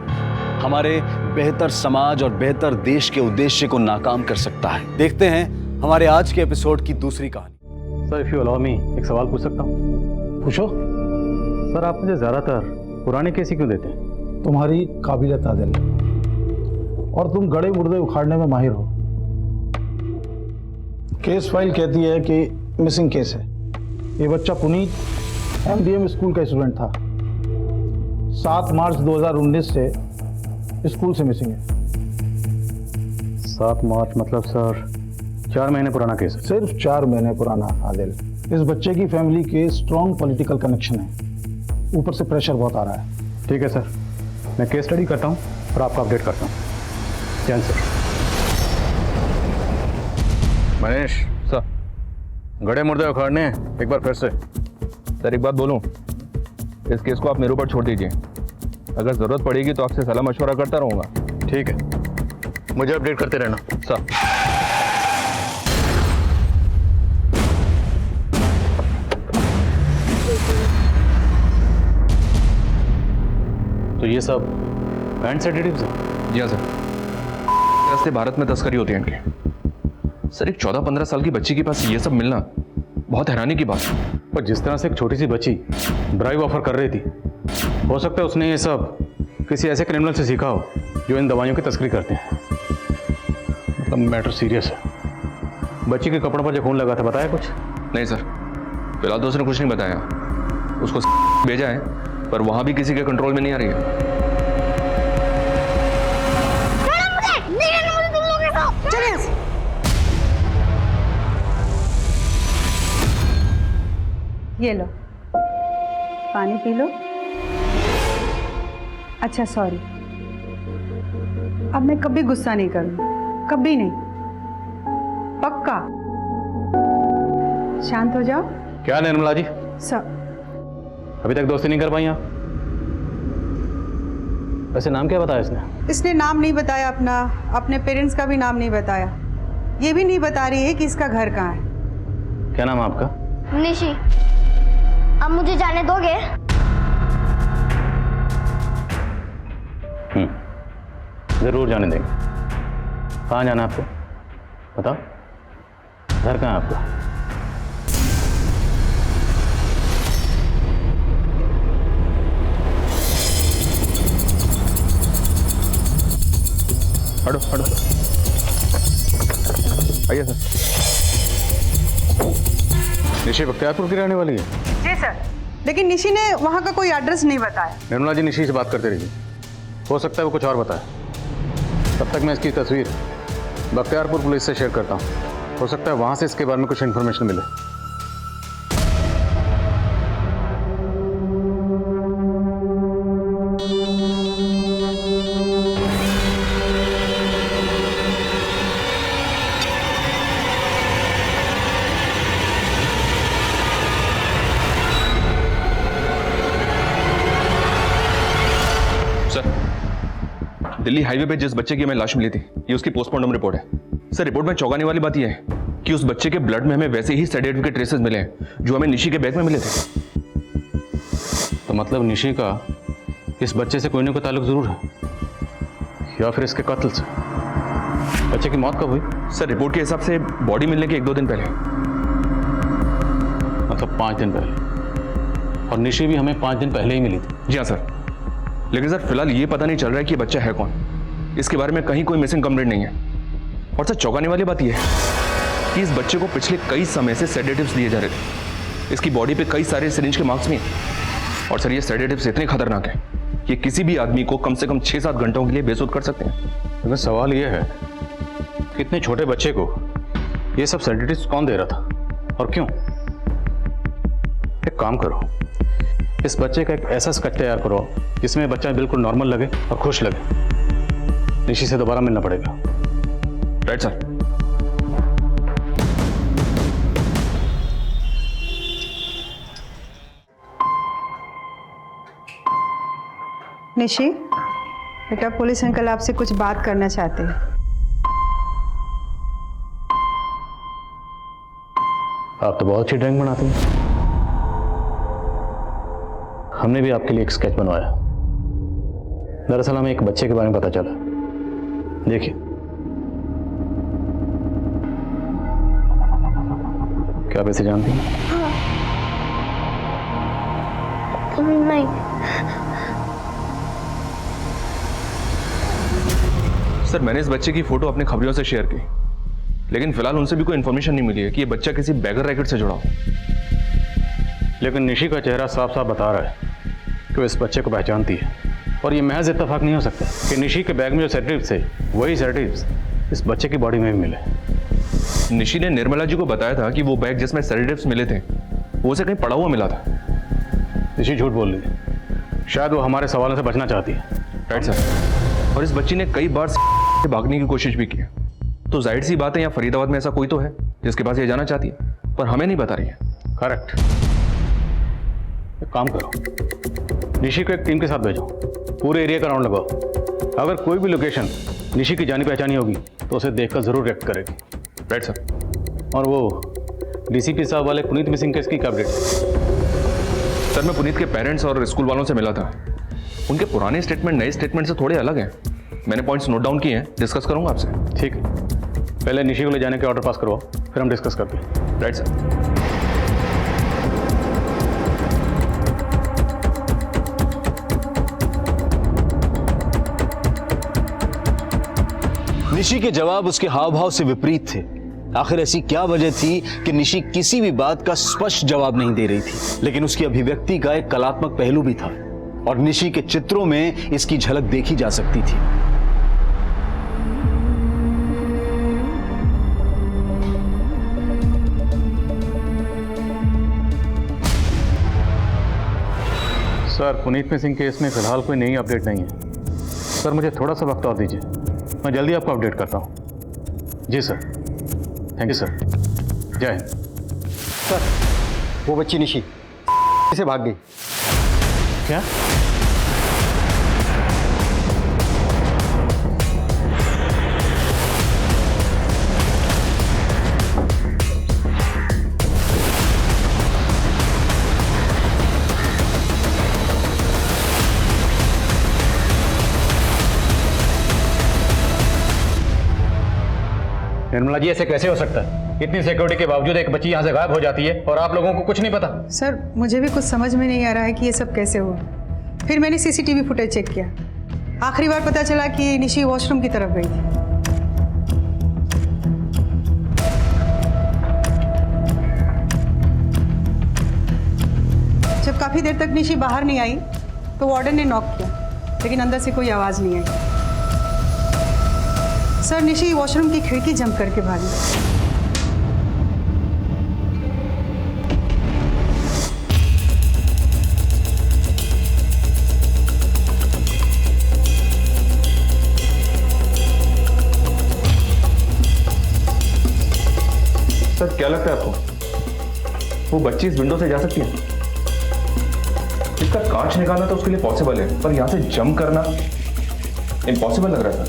हमारे बेहतर समाज और बेहतर देश के उद्देश्य को नाकाम कर सकता है। देखते हैं हमारे आज के एपिसोड की दूसरी कहानी। Sir, if you allow me, एक सवाल पूछ सकता हूँ? पूछो। सर, आप मुझे ज़्यादातर पुराने केस ही क्यों देते हैं? तुम्हारी काबिलियत आदिल, और तुम गड़े मुर्दे उखाड़ने में माहिर हो। केस फाइल कहती है कि मिसिंग केस है। ये बच्चा पुनीत MDM स्कूल का स्टूडेंट था। 7 मार्च 2019 से स्कूल से मिसिंग है। 7 मार्च मतलब सर 4 महीने पुराना केस है। सिर्फ 4 महीने पुराना आदिल। इस बच्चे की फैमिली के स्ट्रॉन्ग पॉलिटिकल कनेक्शन है, ऊपर से प्रेशर बहुत आ रहा है। ठीक है सर, मैं केस स्टडी करता हूँ और आपको अपडेट करता हूँ। जैन सर। मनीष सर, गड़े मुर्दे उखाड़ने एक बार फिर से। सर, एक बात बोलूं, इस केस को आप मेरे ऊपर छोड़ दीजिए। अगर ज़रूरत पड़ेगी तो आपसे सलाह मशवरा करता रहूँगा। ठीक है, मुझे अपडेट करते रहना सर। तो ये सब बैंड सेडेटिव्स हैं? जी हाँ सर। रास्ते भारत में तस्करी होती है इनकी। सर, एक 14-15 साल की बच्ची के पास ये सब मिलना बहुत हैरानी की बात है। पर जिस तरह से एक छोटी सी बच्ची ड्राइव ऑफर कर रही थी, हो सकता है उसने ये सब किसी ऐसे क्रिमिनल से सीखा हो जो इन दवाइयों की तस्करी करते हैं। मतलब मैटर सीरियस है। बच्ची के कपड़ों पर जो खून लगा था, बताया कुछ? नहीं सर, फिलहाल तो उसने कुछ नहीं बताया। उसको भेजा है पर वहाँ भी किसी के कंट्रोल में नहीं आ रही है। ये लो, पानी पी लो। अच्छा सॉरी, अब मैं कभी गुस्सा नहीं करूंगी, कभी नहीं, पक्का। शांत हो जाओ। क्या निर्मला जी? सब अभी तक दोस्ती नहीं कर पाई आप? वैसे नाम क्या बताया इसने? इसने नाम नहीं बताया अपना, अपने पेरेंट्स का भी नाम नहीं बताया। ये भी नहीं बता रही है कि इसका घर कहाँ है। क्या नाम है आपका? निशी। अब मुझे जाने दोगे? जरूर जाने देंगे। कहाँ जाना है आपको? बताओ, घर कहाँ है आपका? हटो हटो, आइए सर। निशी बख्तियारपुर की रहने वाली है? जी सर, लेकिन निशी ने वहाँ का कोई एड्रेस नहीं बताया। निर्मला जी निशी से बात करते रहिए, हो सकता है वो कुछ और बताए। तब तक मैं इसकी तस्वीर बख्तियारपुर पुलिस से शेयर करता हूँ, हो सकता है वहाँ से इसके बारे में कुछ इन्फॉर्मेशन मिले। दिल्ली हाईवे पे जिस बच्चे की हमें लाश मिली थी, ये उसकी पोस्टमार्टम रिपोर्ट है। सर, रिपोर्ट में चौंकाने वाली बात यह है कि उस बच्चे के ब्लड में हमें वैसे ही सेडेटिव के ट्रेसेस मिले हैं जो हमें निशी के बैग में मिले थे। तो मतलब निशी का इस बच्चे से कोई ना कोई ताल्लुक जरूर है, या फिर इसके कत्ल से। बच्चे की मौत कब हुई? सर, रिपोर्ट के हिसाब से बॉडी मिलने के 1-2 दिन पहले। मतलब 5 दिन पहले, और निशी भी हमें 5 दिन पहले ही मिली थी। जी हाँ सर, लेकिन सर फिलहाल ये पता नहीं चल रहा है कि ये बच्चा है कौन। इसके बारे में कहीं कोई मिसिंग कंप्लेंट नहीं है। और सर, चौंकाने वाली बात यह है कि इस बच्चे को पिछले कई समय से सेडेटिव्स दिए जा रहे थे। इसकी बॉडी पे कई सारे सिरिंज के मार्क्स भी हैं। और सर, ये सेडेटिव्स इतने खतरनाक हैं कि किसी भी आदमी को कम से कम 6-7 घंटों के लिए बेसुध कर सकते हैं। लेकिन सवाल यह है कि इतने छोटे बच्चे को ये सब सेडेटिव्स कौन दे रहा था और क्यों? एक काम करो, इस बच्चे का एक ऐसा स्केच तैयार करो जिसमें बच्चा बिल्कुल नॉर्मल लगे और खुश लगे। निशी से दोबारा मिलना पड़ेगा। Right sir. निशी, बेटा पुलिस अंकल आपसे कुछ बात करना चाहते हैं। आप तो बहुत अच्छी ड्राइंग बनाती हैं। हमने भी आपके लिए एक स्केच बनवाया। दरअसल हमें एक बच्चे के बारे में पता चला। देखिए, क्या आप इसे जानती हैं? नहीं। सर, मैंने इस बच्चे की फोटो अपने खबरियों से शेयर की, लेकिन फिलहाल उनसे भी कोई इन्फॉर्मेशन नहीं मिली है कि ये बच्चा किसी बैगर रैकेट से जुड़ा हो। लेकिन निशी का चेहरा साफ साफ बता रहा है कि वो इस बच्चे को पहचानती है, और ये महज इत्तेफाक नहीं हो सकता कि निशी के बैग में जो सेडेटिव्स थे वही सेडेटिव्स इस बच्चे की बॉडी में भी मिले। निशी ने निर्मला जी को बताया था कि वो बैग जिसमें सेडेटिव्स मिले थे वो उसे कहीं पड़ा हुआ मिला था। निशी झूठ बोल रही है, शायद वो हमारे सवालों से बचना चाहती है। Right sir. और इस बच्ची ने कई बार से भागने की कोशिश भी की है, तो जाहिर सी बात है यहाँ फरीदाबाद में ऐसा कोई तो है जिसके पास ये जाना चाहती है, पर हमें नहीं बता रही है। करेक्ट। एक काम करो, निशी को एक टीम के साथ भेजो, पूरे एरिया का राउंड लगाओ। अगर कोई भी लोकेशन निशी की जानी पहचानी होगी तो उसे देखकर जरूर रिएक्ट करेगी। Right sir. और वो डीसीपी साहब वाले पुनीत मिसिंग केस की क्या अपडेट? सर, मैं पुनीत के पेरेंट्स और स्कूल वालों से मिला था। उनके पुराने स्टेटमेंट नए स्टेटमेंट से थोड़े अलग हैं। मैंने पॉइंट्स नोट डाउन किए हैं, डिस्कस करूंगा आपसे। ठीक है, पहले निशी को ले जाने के ऑर्डर पास करवाओ, फिर हम डिस्कस करते हैं। Right sir. निशी के जवाब उसके हाव भाव से विपरीत थे। आखिर ऐसी क्या वजह थी कि निशी किसी भी बात का स्पष्ट जवाब नहीं दे रही थी? लेकिन उसकी अभिव्यक्ति का एक कलात्मक पहलू भी था, और निशी के चित्रों में इसकी झलक देखी जा सकती थी। सर, पुनीत मिसिंग केस में फिलहाल कोई नई अपडेट नहीं है। सर, मुझे थोड़ा सा वक्त और दीजिए, मैं जल्दी आपको अपडेट करता हूँ। जी सर, थैंक यू सर। जय हिंद। सर, वो बच्ची निशी से भाग गई। क्या? निर्मला जी, ऐसे कैसे हो सकता है? इतनी सिक्योरिटी के बावजूद एक बच्ची यहाँ से गायब हो जाती है और आप लोगों को कुछ नहीं पता? सर, मुझे भी कुछ समझ में नहीं आ रहा है कि ये सब कैसे हुआ। फिर मैंने सीसीटीवी फुटेज चेक किया, आखिरी बार पता चला कि निशी वॉशरूम की तरफ गई थी। जब काफी देर तक निशी बाहर नहीं आई तो वार्डन ने नॉक किया, लेकिन अंदर से कोई आवाज नहीं आई। सर, निशी वॉशरूम की खिड़की जंप करके भागी। सर, क्या लगता है आपको वो बच्ची इस विंडो से जा सकती है? इसका कांच निकालना तो उसके लिए पॉसिबल है, पर यहां से जंप करना इम्पॉसिबल लग रहा था।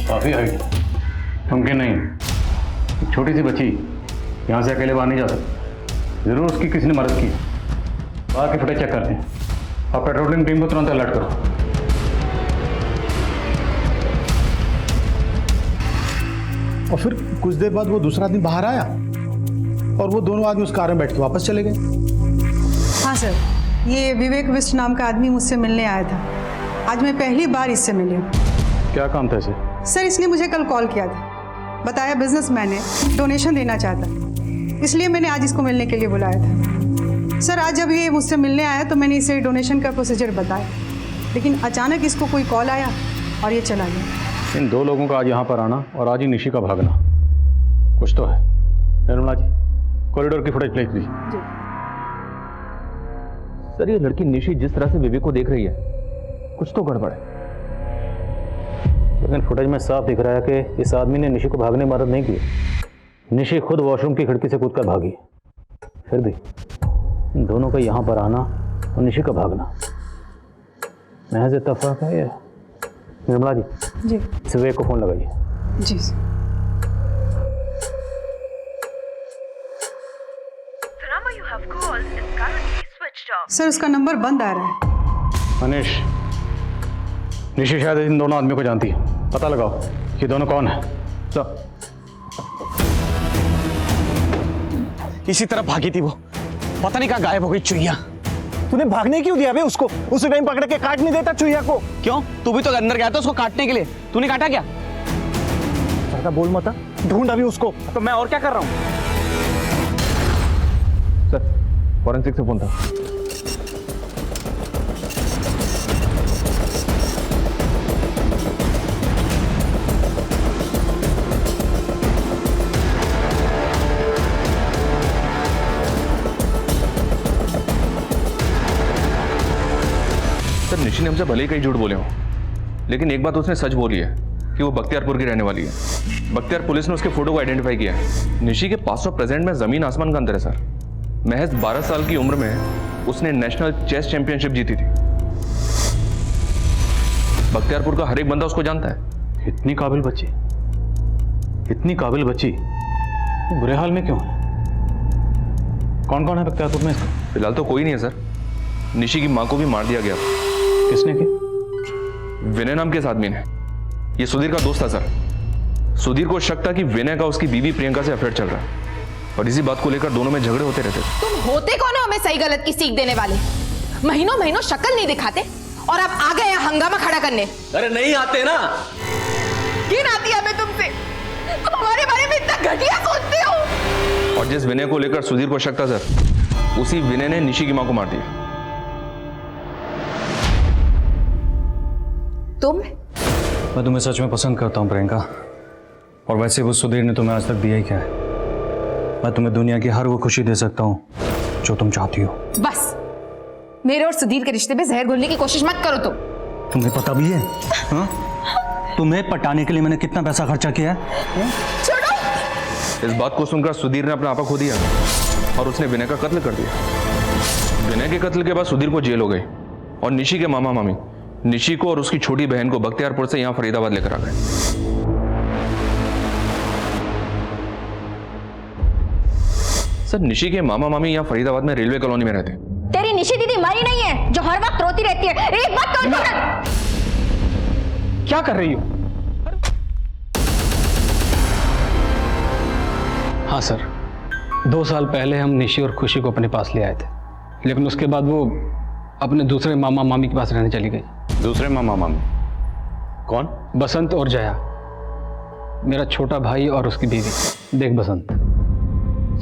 काफी हाइट, मुमकिन नहीं। एक छोटी सी बच्ची यहाँ से अकेले बाहर नहीं जा सकती। जरूर उसकी किसी ने मदद की। बाहर की फुटेज चेक करते हैं और पेट्रोलिंग टीम को तुरंत अलर्ट करो। और फिर कुछ देर बाद वो दूसरा आदमी बाहर आया और वो दोनों आदमी उस कार में बैठ के वापस चले गए। हाँ सर, ये विवेक विष्ट नाम का आदमी मुझसे मिलने आया था। आज मैं पहली बार इससे मिली हूँ। क्या काम था इसे? सर, इसने मुझे कल कॉल किया था, बताया बिजनेसमैन है, डोनेशन देना चाहता, इसलिए मैंने आज इसको मिलने के लिए बुलाया था। सर, आज जब ये मुझसे मिलने आया तो मैंने इसे डोनेशन का प्रोसीजर बताया, लेकिन अचानक इसको कोई कॉल आया और ये चला गया। इन दो लोगों का आज यहाँ पर आना और आज ही निशी का भागना, कुछ तो है। निर्मला जी, कॉरिडोर की फुटेज प्लीज। सर, ये लड़की निशी जिस तरह से विवेक को देख रही है, कुछ तो गड़बड़ है। लेकिन फुटेज में साफ दिख रहा है कि इस आदमी ने निशी को भागने में मदद नहीं की। निशी खुद वॉशरूम की खिड़की से कूदकर भागी। फिर भी इन दोनों का यहाँ पर आना और निशी का भागना महज इत्तेफाक है। ये निर्मला जी, इस विवेक को फोन लगाइए। जी सर, उसका नंबर बंद आ रहा है। मनीष, निशी शायद इन दोनों आदमियों को जानती है। पता लगाओ ये दोनों कौन है। इसी तरफ भागी थी वो, पता नहीं कहाँ गायब हो गई चुईया। तूने भागने क्यों दिया बे उसको? उसी टाइम पकड़ के काट नहीं देता चुईया को? क्यों? तू भी तो अंदर गया था उसको काटने के लिए, तूने काटा क्या? ज्यादा बोल मत, ढूंढ अभी उसको। तो मैं और क्या कर रहा हूँ? सर, फॉरेंसिक से फोन था। सर, निशी ने हमसे भले ही कई झूठ बोले हो, लेकिन एक बात उसने सच बोली है कि वो बख्तियारपुर की रहने वाली है। बख्तियार पुलिस ने उसके फोटो को आइडेंटिफाई किया है। निशी के पास तो प्रेजेंट में जमीन आसमान का अंतर है सर। महज 12 साल की उम्र में उसने नेशनल चेस चैंपियनशिप जीती थी। बख्तियारपुर का हर एक बंदा उसको जानता है। इतनी काबिल बच्ची, इतनी काबिल बच्ची बुरे हाल में क्यों है? कौन कौन है बख्तियारपुर में इसका? फिलहाल तो कोई नहीं है सर। निशी की मां को भी मार दिया गया। किसने किया? विनय नाम के इस आदमी ने। ये सुधीर का दोस्त था सर। सुधीर को शक था कि विनय का उसकी बीवी प्रियंका से अफेयर चल रहा है और इसी बात को लेकर दोनों में झगड़े होते रहते थे। तुम होते कौन हो हमें सही गलत की सीख देने वाले? महीनों महीनों शक्ल नहीं दिखाते और अब आ गए हंगामा खड़ा करने। अरे नहीं आते ना। घिन आती है हमें तुमसे। तुम हमारे बारे में इतना घटिया सोचते हो। और जिस विनय को लेकर सुधीर को शक था सर, उसी विनय ने निशी की मां को मार दिया। तुम? मैं तुम्हें सच में पसंद करता हूँ प्रियंका, और वैसे वो सुधीर ने तुम्हें आज तक दिया ही क्या है। मैं तुम्हें दुनिया की हर वो खुशी दे सकता हूँ जो तुम चाहती हो। बस मेरे और सुधीर के रिश्ते में जहर घोलने की कोशिश मत करो तुम। तुम्हें पता भी है हा? तुम्हें पटाने के लिए मैंने कितना पैसा खर्चा किया है? इस बात को सुनकर सुधीर ने अपना आपा खो दिया और उसने विनय का कत्ल कर दिया। विनय के कत्ल के बाद सुधीर को जेल हो गई और निशी के मामा मामी निशी को और उसकी छोटी बहन को बख्तियारपुर से यहां फरीदाबाद लेकर आ गए। सर, निशी के मामा मामी यहां फरीदाबाद में रेलवे कॉलोनी में रहते। तेरी निशी दीदी मरी नहीं है जो हर वक्त रोती रहती है। एक बात तो क्या कर रही हो? हाँ सर, 2 साल पहले हम निशी और खुशी को अपने पास ले आए थे, लेकिन उसके बाद वो अपने दूसरे मामा मामी के पास रहने चली गई। दूसरे मामा मामी कौन? बसंत और जया, मेरा छोटा भाई और उसकी बीवी। देख बसंत,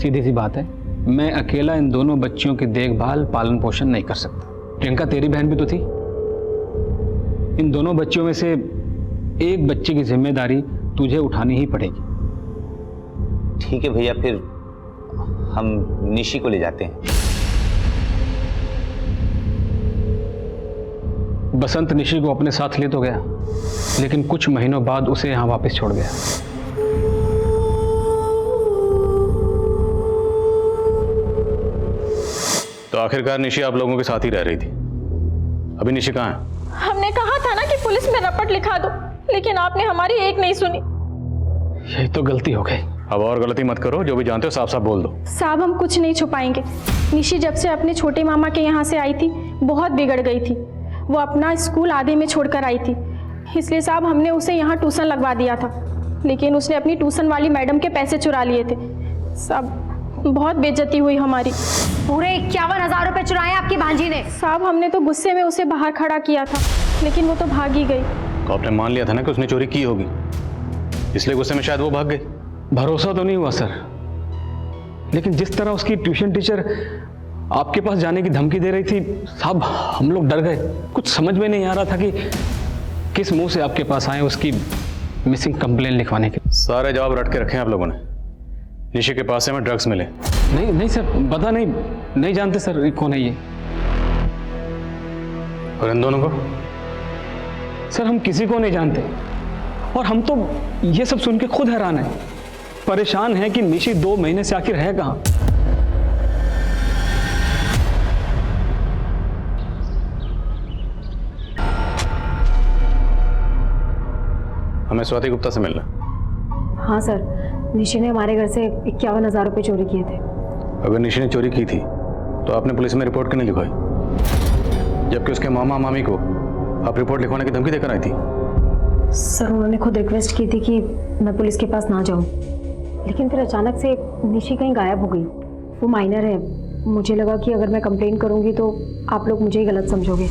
सीधी सी बात है, मैं अकेला इन दोनों बच्चियों की देखभाल पालन पोषण नहीं कर सकता। प्रियंका तेरी बहन भी तो थी। इन दोनों बच्चियों में से एक बच्चे की जिम्मेदारी तुझे उठानी ही पड़ेगी। ठीक है भैया, फिर हम निशी को ले जाते हैं। बसंत निशी को अपने साथ ले तो गया, लेकिन कुछ महीनों बाद उसे यहां वापस छोड़ गया। तो आखिरकार निशी आप लोगों के साथ ही रह रही थी। अभी निशी कहाँ है? हमने कहा था ना कि पुलिस में रपट लिखा दो, लेकिन आपने हमारी एक नहीं सुनी। यही तो गलती हो गई। अब और गलती मत करो, जो भी जानते हो साफ साफ बोल दो। साहब, हम कुछ नहीं छुपाएंगे। निशी जब से अपने छोटे मामा के यहाँ से आई थी, बहुत बिगड़ गई थी। वो अपना स्कूल आधे में छोड़कर आई थी, इसलिए साहब हमने उसे यहाँ ट्यूशन लगवा दिया था, लेकिन उसने अपनी ट्यूशन वाली मैडम के पैसे चुरा लिए थे। साहब, बहुत बेइज्जती हुई हमारी। पूरे 51,000 रुपए चुराए आपकी भांजी ने। साहब, हमने तो गुस्से में उसे बाहर खड़ा किया था, लेकिन वो तो भाग ही गई। तो आपने मान लिया था ना कि उसने चोरी की होगी, इसलिए गुस्से में शायद वो भाग गई। भरोसा तो नहीं हुआ सर, लेकिन जिस तरह उसकी ट्यूशन टीचर आपके पास जाने की धमकी दे रही थी साहब, हम लोग डर गए। कुछ समझ में नहीं आ रहा था कि किस मुंह से आपके पास आए उसकी मिसिंग कंप्लेन लिखवाने के। सारे जवाब रट के रखे हैं आप लोगों ने। निशी के पास से हमें ड्रग्स मिले। नहीं सर, पता नहीं जानते सर कौन है ये। और इन दोनों को? सर हम किसी को नहीं जानते, और हम तो ये सब सुन के खुद हैरान हैं, परेशान हैं कि निशी 2 महीने से आखिर है कहां। हमें स्वाति गुप्ता से मिलना। हाँ सर, निशी ने हमारे घर से 51,000 रुपये चोरी किए थे। अगर निशी ने चोरी की थी तो आपने पुलिस में रिपोर्ट क्यों नहीं लिखवाई, जबकि उसके मामा मामी को आप रिपोर्ट लिखवाने की धमकी देकर आई थी? सर, उन्होंने खुद रिक्वेस्ट की थी कि मैं पुलिस के पास ना जाऊं, लेकिन फिर अचानक से निशी कहीं गायब हो गई। वो माइनर है, मुझे लगा कि अगर मैं कंप्लेन करूंगी तो आप लोग मुझे ही गलत समझोगे।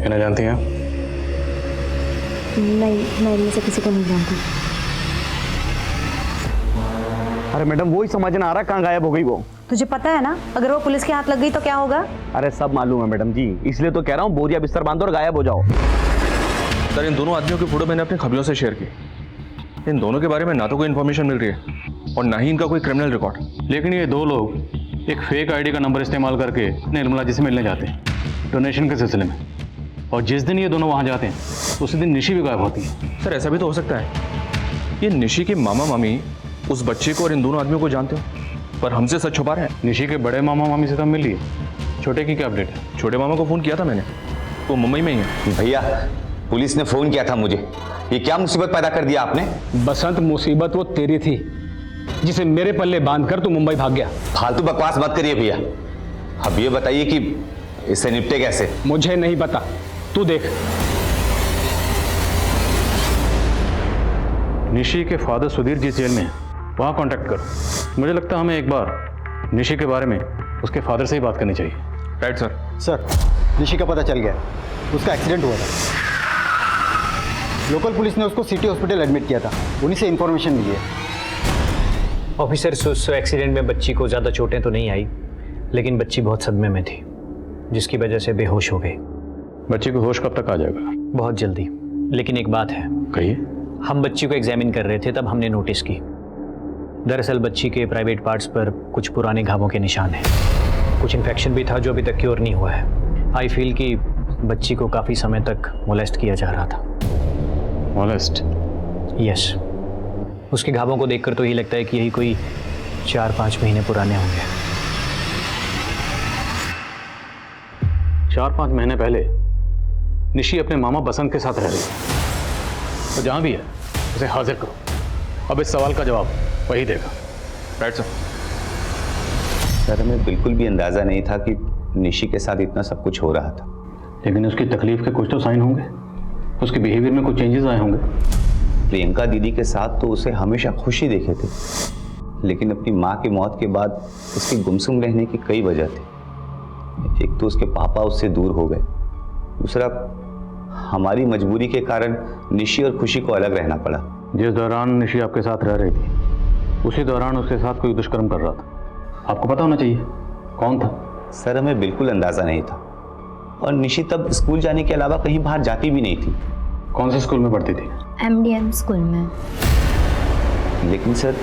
इन्हें जानती हैं? नहीं, मैं इनमें से किसी को नहीं जानती। अरे मैडम, वो ही समझ ना आ रहा कहाँ गायब हो गई वो। तुझे पता है ना, अगर वो पुलिस के हाथ लग गई तो क्या होगा? अरे सब मालूम है मैडम जी, इसलिए तो कह रहा हूँ बोरिया बिस्तर बांधो और गायब हो जाओ। सर, इन दोनों आदमियों की फोटो मैंने अपने खबरों से शेयर की। इन दोनों के बारे में ना तो कोई इन्फॉर्मेशन मिल रही है और ना ही इनका कोई क्रिमिनल रिकॉर्ड। लेकिन ये 2 लोग एक फेक आईडी का नंबर इस्तेमाल करके निर्मला जी से मिलने जाते हैं डोनेशन के सिलसिले में, और जिस दिन ये दोनों वहाँ जाते हैं उसी दिन निशी भी गायब होती है। सर, ऐसा भी तो हो सकता है ये निशी के मामा मामी उस बच्चे को और इन दोनों आदमियों को जानते हो, पर हमसे सच छुपा रहे हैं। निशी के बड़े मामा मामी से तो मिल लिए, छोटे की क्या अपडेट है? छोटे मामा को फ़ोन किया था मैंने, वो मुंबई में ही है। भैया, पुलिस ने फ़ोन किया था मुझे। ये क्या मुसीबत पैदा कर दिया आपने? बसंत, मुसीबत वो तेरी थी जिसे मेरे पल्ले बांधकर तू मुंबई भाग गया। फालतू बकवास मत करिए भैया। अब ये बताइए कि इससे निपटे कैसे? मुझे नहीं पता, तू देख। निशी के फादर सुधीर जी जेल में है, वहाँ कांटेक्ट करो। मुझे लगता है हमें एक बार निशी के बारे में उसके फादर से ही बात करनी चाहिए। Right sir. सर, निशी का पता चल गया, उसका एक्सीडेंट हुआ था। लोकल पुलिस ने उसको सिटी हॉस्पिटल एडमिट किया था, उन्हीं से इन्फॉर्मेशन मिली है। ऑफिसर, उस एक्सीडेंट में बच्ची को ज़्यादा चोटें तो नहीं आई, लेकिन बच्ची बहुत सदमे में थी, जिसकी वजह से बेहोश हो गई। बच्ची को होश कब तक आ जाएगा? बहुत जल्दी। लेकिन एक बात है। कहिए। हम बच्ची को एग्जामिन कर रहे थे, तब हमने नोटिस की, दरअसल बच्ची के प्राइवेट पार्ट्स पर कुछ पुराने घावों के निशान हैं। कुछ इन्फेक्शन भी था जो अभी तक क्योर नहीं हुआ है। आई फील कि बच्ची को काफ़ी समय तक मोलेस्ट किया जा रहा था। मोलेस्ट? यस। उसके घावों को देखकर तो यही लगता है कि यही कोई 4-5 महीने पुराने होंगे। 4-5 महीने पहले निशी अपने मामा बसंत के साथ रह रही है, तो जहाँ भी है उसे हाजिर करो। अब इस सवाल का जवाब वही देगा। Right sir. सर, हमें बिल्कुल भी अंदाज़ा नहीं था कि निशी के साथ इतना सब कुछ हो रहा था। लेकिन उसकी तकलीफ के कुछ तो साइन होंगे, उसके बिहेवियर में कुछ चेंजेस आए होंगे। प्रियंका दीदी के साथ तो उसे हमेशा खुशी देखे थे, लेकिन अपनी माँ की मौत के बाद उसके गुमसुम रहने की कई वजह थी। एक तो उसके पापा उससे दूर हो गए, दूसरा हमारी मजबूरी के कारण निशी और खुशी को अलग रहना पड़ा। जिस दौरान निशी आपके साथ रह रही थी उसी दौरान उसके साथ कोई दुष्कर्म कर रहा था। आपको पता होना चाहिए कौन था। सर हमें बिल्कुल अंदाजा नहीं था, और निशी तब स्कूल जाने के अलावा कहीं बाहर जाती भी नहीं थी। कौन से स्कूल में पढ़ती थी? MDM स्कूल में। लेकिन सर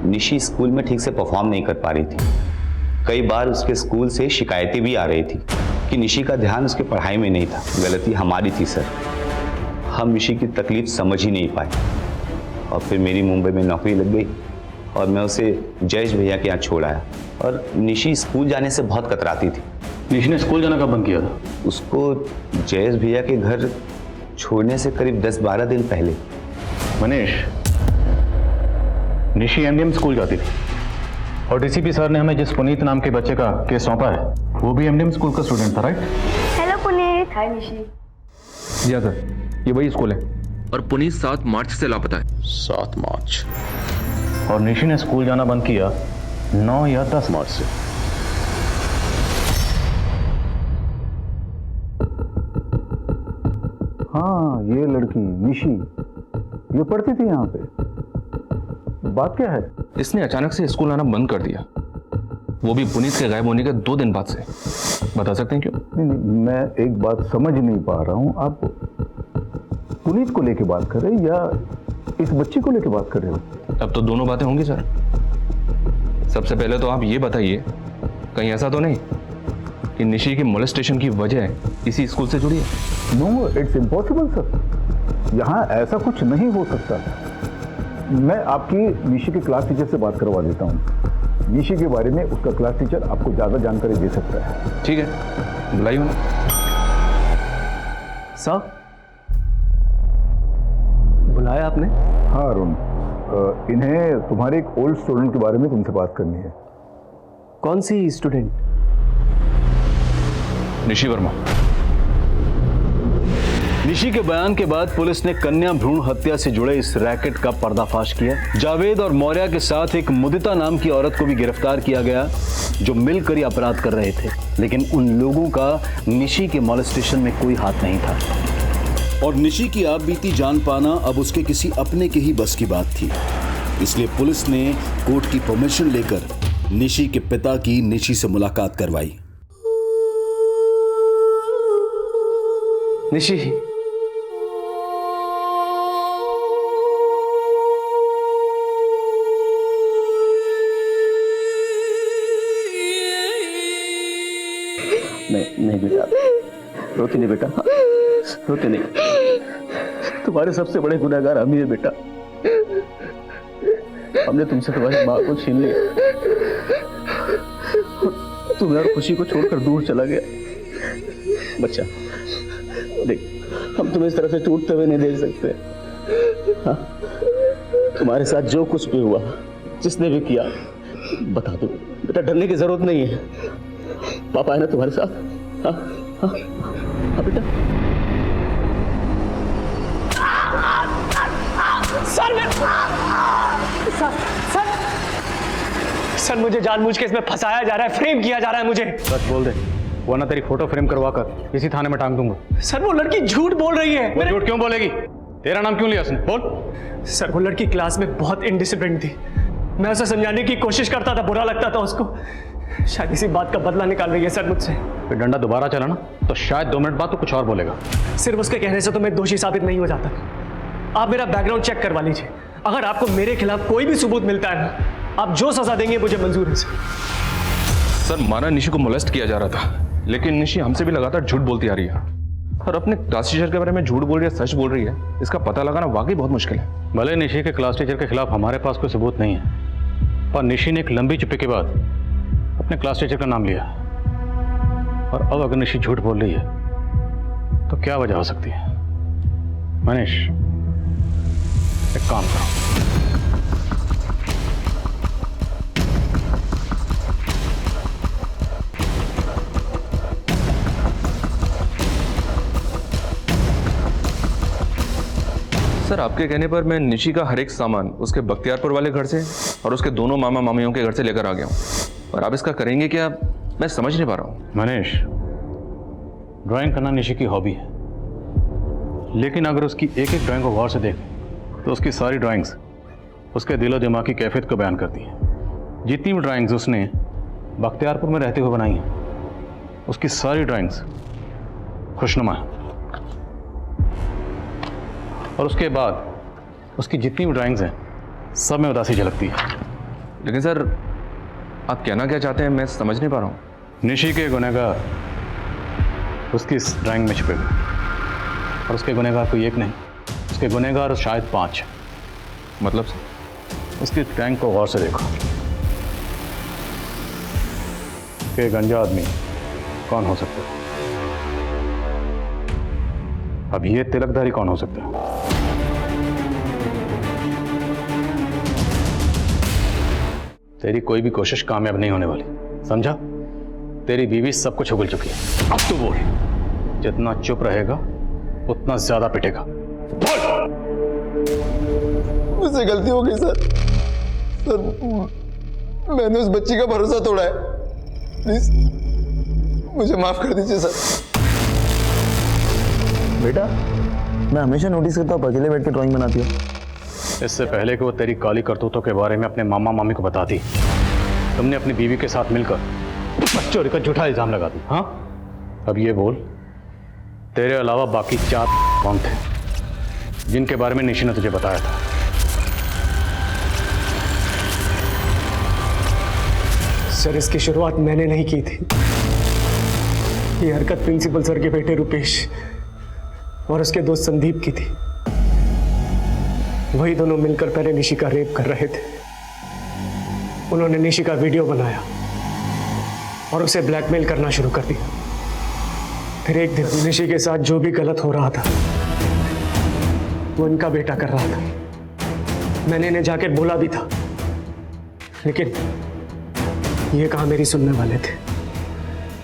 निशी स्कूल में ठीक से परफॉर्म नहीं कर पा रही थी। कई बार उसके स्कूल से शिकायतें भी आ रही थी कि निशी का ध्यान उसकी पढ़ाई में नहीं था। गलती हमारी थी सर, हम निशी की तकलीफ समझ ही नहीं पाए। और फिर मेरी मुंबई में नौकरी लग गई और मैं उसे जयेश भैया के यहाँ छोड़ आया। और निशी स्कूल जाने से बहुत कतराती थी। निशी ने स्कूल जाना कब बंद किया था? उसको जयेश भैया के घर छोड़ने से करीब 10-12 दिन पहले। मनीष, निशी MDM स्कूल जाती थी और DCP सर ने हमें जिस पुनीत नाम के बच्चे का केस सौंपा है वो भी MDM स्कूल का स्टूडेंट था, राइट? हेलो पुनीत। हाय निशी। जी हाँ सर, ये वही स्कूल है और पुनीत 7 मार्च से लापता है। 7 मार्च। और निशी ने स्कूल जाना बंद किया 9 या 10 मार्च से। हाँ, ये लड़की निशी ये पढ़ती थी यहाँ पे। बात क्या है? इसने अचानक से स्कूल आना बंद कर दिया, वो भी पुनीत के गायब होने के 2 दिन बाद से। बता सकते हैं क्यों? नहीं, मैं एक बात समझ नहीं पा रहा हूँ। आप पुनीत को लेके बात कर रहे हैं या इस बच्ची को लेके बात कर रहे हो? अब तो दोनों बातें होंगी सर। सबसे पहले तो आप ये बताइए, कहीं ऐसा तो नहीं कि निशी की मोलेस्टेशन की वजह इसी स्कूल से जुड़ी है? No, it's impossible sir. यहाँ ऐसा कुछ नहीं हो सकता। मैं आपकी निशी के क्लास टीचर से बात करवा देता हूँ। निशी के बारे में उसका क्लास टीचर आपको ज़्यादा जानकारी दे सकता है। ठीक है, बुलाइए उन्हें। सर, बुलाया आपने? हाँ अरुण, इन्हें तुम्हारे एक ओल्ड स्टूडेंट के बारे में तुमसे बात करनी है। कौन सी स्टूडेंट? निशी वर्मा। निशी के बयान के बाद पुलिस ने कन्या भ्रूण हत्या से जुड़े इस रैकेट का पर्दाफाश किया। जावेद और मौर्य के साथ एक मुदिता नाम की औरत को भी गिरफ्तार किया गया जो मिलकर ही अपराध कर रहे थे, लेकिन उन लोगों का निशी के मॉलेस्टेशन में कोई हाथ नहीं था। और निशी की आप बीती जान पाना अब उसके किसी अपने के ही बस की बात थी, इसलिए पुलिस ने कोर्ट की परमिशन लेकर निशी के पिता की निशी से मुलाकात करवाई। निशी, नहीं बेटा, रोती नहीं बेटा, रोती नहीं। तुम्हारे सबसे बड़े गुनहगार हम ही है बेटा। हमने तुमसे तुम्हारी माँ को छीन लिया, तुम्हें और खुशी को छोड़कर दूर चला गया। बच्चा देख, हम तुम्हें इस तरह से टूटते हुए नहीं देख सकते। हाँ, तुम्हारे साथ जो कुछ भी हुआ, जिसने भी किया, बता दो बेटा, डरने की जरूरत नहीं है। पापा है ना तुम्हारे साथ? हाँ हाँ हाँ बेटा। सर, मुझे जानबूझ के इसमें फंसाया जा रहा है, फ्रेम किया जा रहा है मुझे। सच बोल दे, वरना तेरी फोटो फ्रेम करवाकर इसी थाने में टांग दूंगा। सर, वो लड़की झूठ बोल रही है। वो झूठ क्यों बोलेगी? तेरा नाम क्यों लिया उसने? बोल। सर, वो लड़की क्लास में बहुत इनडिसिप्लिन थी। मैं उसे समझाने की कोशिश करता था, बुरा लगता था उसको। शायद इसी बात का बदला निकाल रही है सर मुझसे। फिर डंडा दोबारा चला ना तो शायद 2 मिनट बाद तो कुछ और बोलेगा। सिर्फ उसके कहने से तो मैं दोषी साबित नहीं हो जाता। आप मेरा बैकग्राउंड चेक करवा लीजिए। अगर आपको मेरे खिलाफ कोई भी सबूत मिलता है ना, आप जो सजा देंगे मुझे मंजूर है सर। माना निशी को मोलेस्ट किया जा रहा था, लेकिन निशी हमसे भी लगातार झूठ बोलती आ रही है और अपने क्लास टीचर के बारे में झूठ बोल रही है, सच बोल रही है, इसका पता लगाना वाकई बहुत मुश्किल है। भले निशी के क्लास टीचर के खिलाफ हमारे पास कोई सबूत नहीं है, पर निशी ने एक लंबी चुप्पी के बाद अपने क्लास टीचर का नाम लिया, और अब अगर निशी झूठ बोल रही है तो क्या वजह हो सकती है? मनीष, एक काम करो, सर आपके कहने पर मैं निशी का हर एक सामान उसके बख्तियारपुर वाले घर से और उसके दोनों मामा मामियों के घर से लेकर आ गया हूँ, और आप इसका करेंगे क्या मैं समझ नहीं पा रहा हूँ। मनीष, ड्राइंग करना निशी की हॉबी है, लेकिन अगर उसकी एक एक ड्राइंग को गौर से देखें तो उसकी सारी ड्राइंग्स उसके दिलो दिमाग की कैफियत को बयान करती हैं। जितनी भी ड्राइंग्स उसने बख्तियारपुर में रहते हुए बनाई हैं, उसकी सारी ड्राइंग्स खुशनुमा है, और उसके बाद उसकी जितनी भी ड्राइंग्स हैं सब में उदासी झलकती है। लेकिन सर आप कहना क्या चाहते हैं मैं समझ नहीं पा रहा हूँ। निशी के गुनहगार उसकी इस ड्राइंग में छिपे हुए, और उसके गुनहगार कोई एक नहीं, उसके गुनहगार शायद 5। मतलब उसकी ड्राइंग को गौर से देखो कि गंजा आदमी कौन हो सकता है। अब ये तिलकधारी कौन हो सकता है? तेरी कोई भी कोशिश कामयाब नहीं होने वाली, समझा? तेरी बीवी सब कुछ उगल चुकी है। अब तो बोल, जितना चुप रहेगा उतना ज्यादा पिटेगा। मुझसे गलती हो गई सर। सर मैंने उस बच्ची का भरोसा तोड़ा है, प्लीज मुझे माफ कर दीजिए सर। बेटा मैं हमेशा नोटिस करता हूँ अकेले बैठ के ड्राइंग बनाती हो। इससे पहले कि वो तेरी काली करतूतों के बारे में अपने मामा मामी को बताती, तुमने अपनी बीवी के साथ मिलकर चोरी का झूठा इल्जाम लगा दी। हाँ, अब ये बोल, तेरे अलावा बाकी 4 कौन थे जिनके बारे में निशी ने तुझे बताया था? सर इसकी शुरुआत मैंने नहीं की थी। ये हरकत प्रिंसिपल सर के बेटे रुपेश और उसके दोस्त संदीप की थी। वही दोनों मिलकर पहले निशी का रेप कर रहे थे। उन्होंने निशी का वीडियो बनाया और उसे ब्लैकमेल करना शुरू कर दिया। फिर एक दिन निशी के साथ जो भी गलत हो रहा था वो इनका बेटा कर रहा था। मैंने इन्हें जाके बोला भी था, लेकिन ये कहाँ मेरी सुनने वाले थे।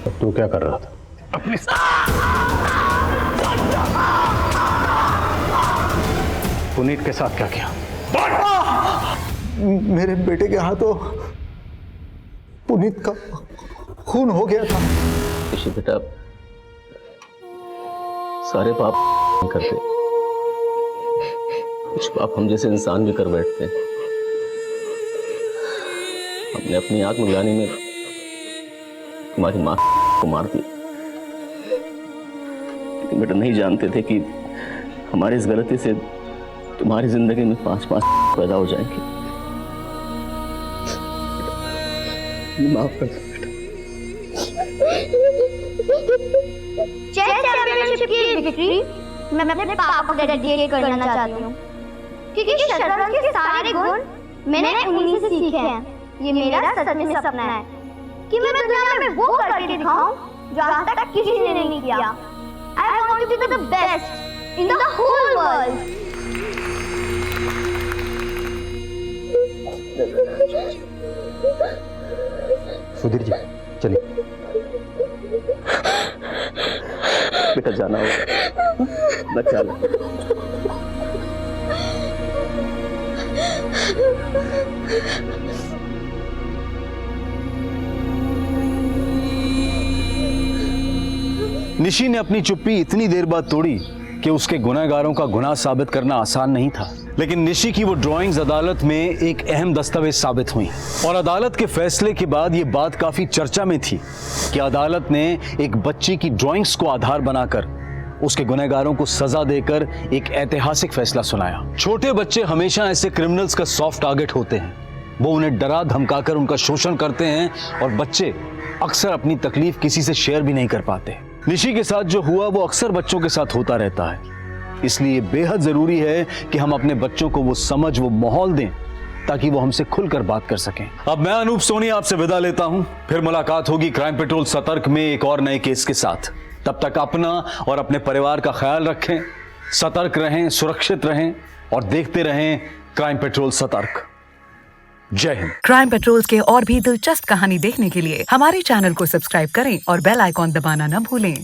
अब तू क्या कर रहा था? अपने पुनीत के साथ क्या किया? मेरे बेटे के हाथों पुनीत का खून हो गया था। निशी बेटा, सारे पाप नहीं करते, कुछ पाप हम जैसे इंसान भी कर बैठते हैं। हमने अपनी आत्मग्लानि में तुम्हारी माँ को मार दिया, लेकिन बेटा नहीं जानते थे कि हमारी इस गलती से तुम्हारी जिंदगी में 5 पैदा हो जाएंगे। माफ कर दो बेटा। चेस चैंपियनशिप की विक्ट्री मैं अपने पापा को डेडिकेट करना चाहती हूँ, क्योंकि शतरंज के सारे गुण मैंने उन्हीं से सीखे हैं। ये मेरा सच में सपना है कि मैं दुनिया में वो करके दिखाऊं जो आज तक किसी ने नहीं किया। I want to be the best in the whole world. Sudhir ji चलिए। बेटा जाना होगा, बचा लो। निशी ने अपनी चुप्पी इतनी देर बाद तोड़ी कि उसके गुनहगारों का गुनाह साबित करना आसान नहीं था, लेकिन निशी की वो ड्राइंग्स अदालत में एक अहम दस्तावेज साबित हुई और अदालत के फैसले के बाद ये बात काफी चर्चा में थी कि अदालत ने एक बच्ची की ड्राइंग्स को आधार बनाकर उसके गुनहगारों को सजा देकर एक ऐतिहासिक फैसला सुनाया। छोटे बच्चे हमेशा ऐसे क्रिमिनल्स का सॉफ्ट टारगेट होते हैं, वो उन्हें डरा धमकाकर उनका शोषण करते हैं और बच्चे अक्सर अपनी तकलीफ किसी से शेयर भी नहीं कर पाते। निशी के साथ जो हुआ वो अक्सर बच्चों के साथ होता रहता है, इसलिए बेहद जरूरी है कि हम अपने बच्चों को वो समझ, वो माहौल दें ताकि वो हमसे खुलकर बात कर सकें। अब मैं अनूप सोनी आपसे विदा लेता हूं, फिर मुलाकात होगी क्राइम पेट्रोल सतर्क में एक और नए केस के साथ। तब तक अपना और अपने परिवार का ख्याल रखें, सतर्क रहें, सुरक्षित रहें और देखते रहें क्राइम पेट्रोल सतर्क। जय हिंद। क्राइम पेट्रोल के और भी दिलचस्प कहानी देखने के लिए हमारे चैनल को सब्सक्राइब करें और बेल आइकॉन दबाना न भूलें।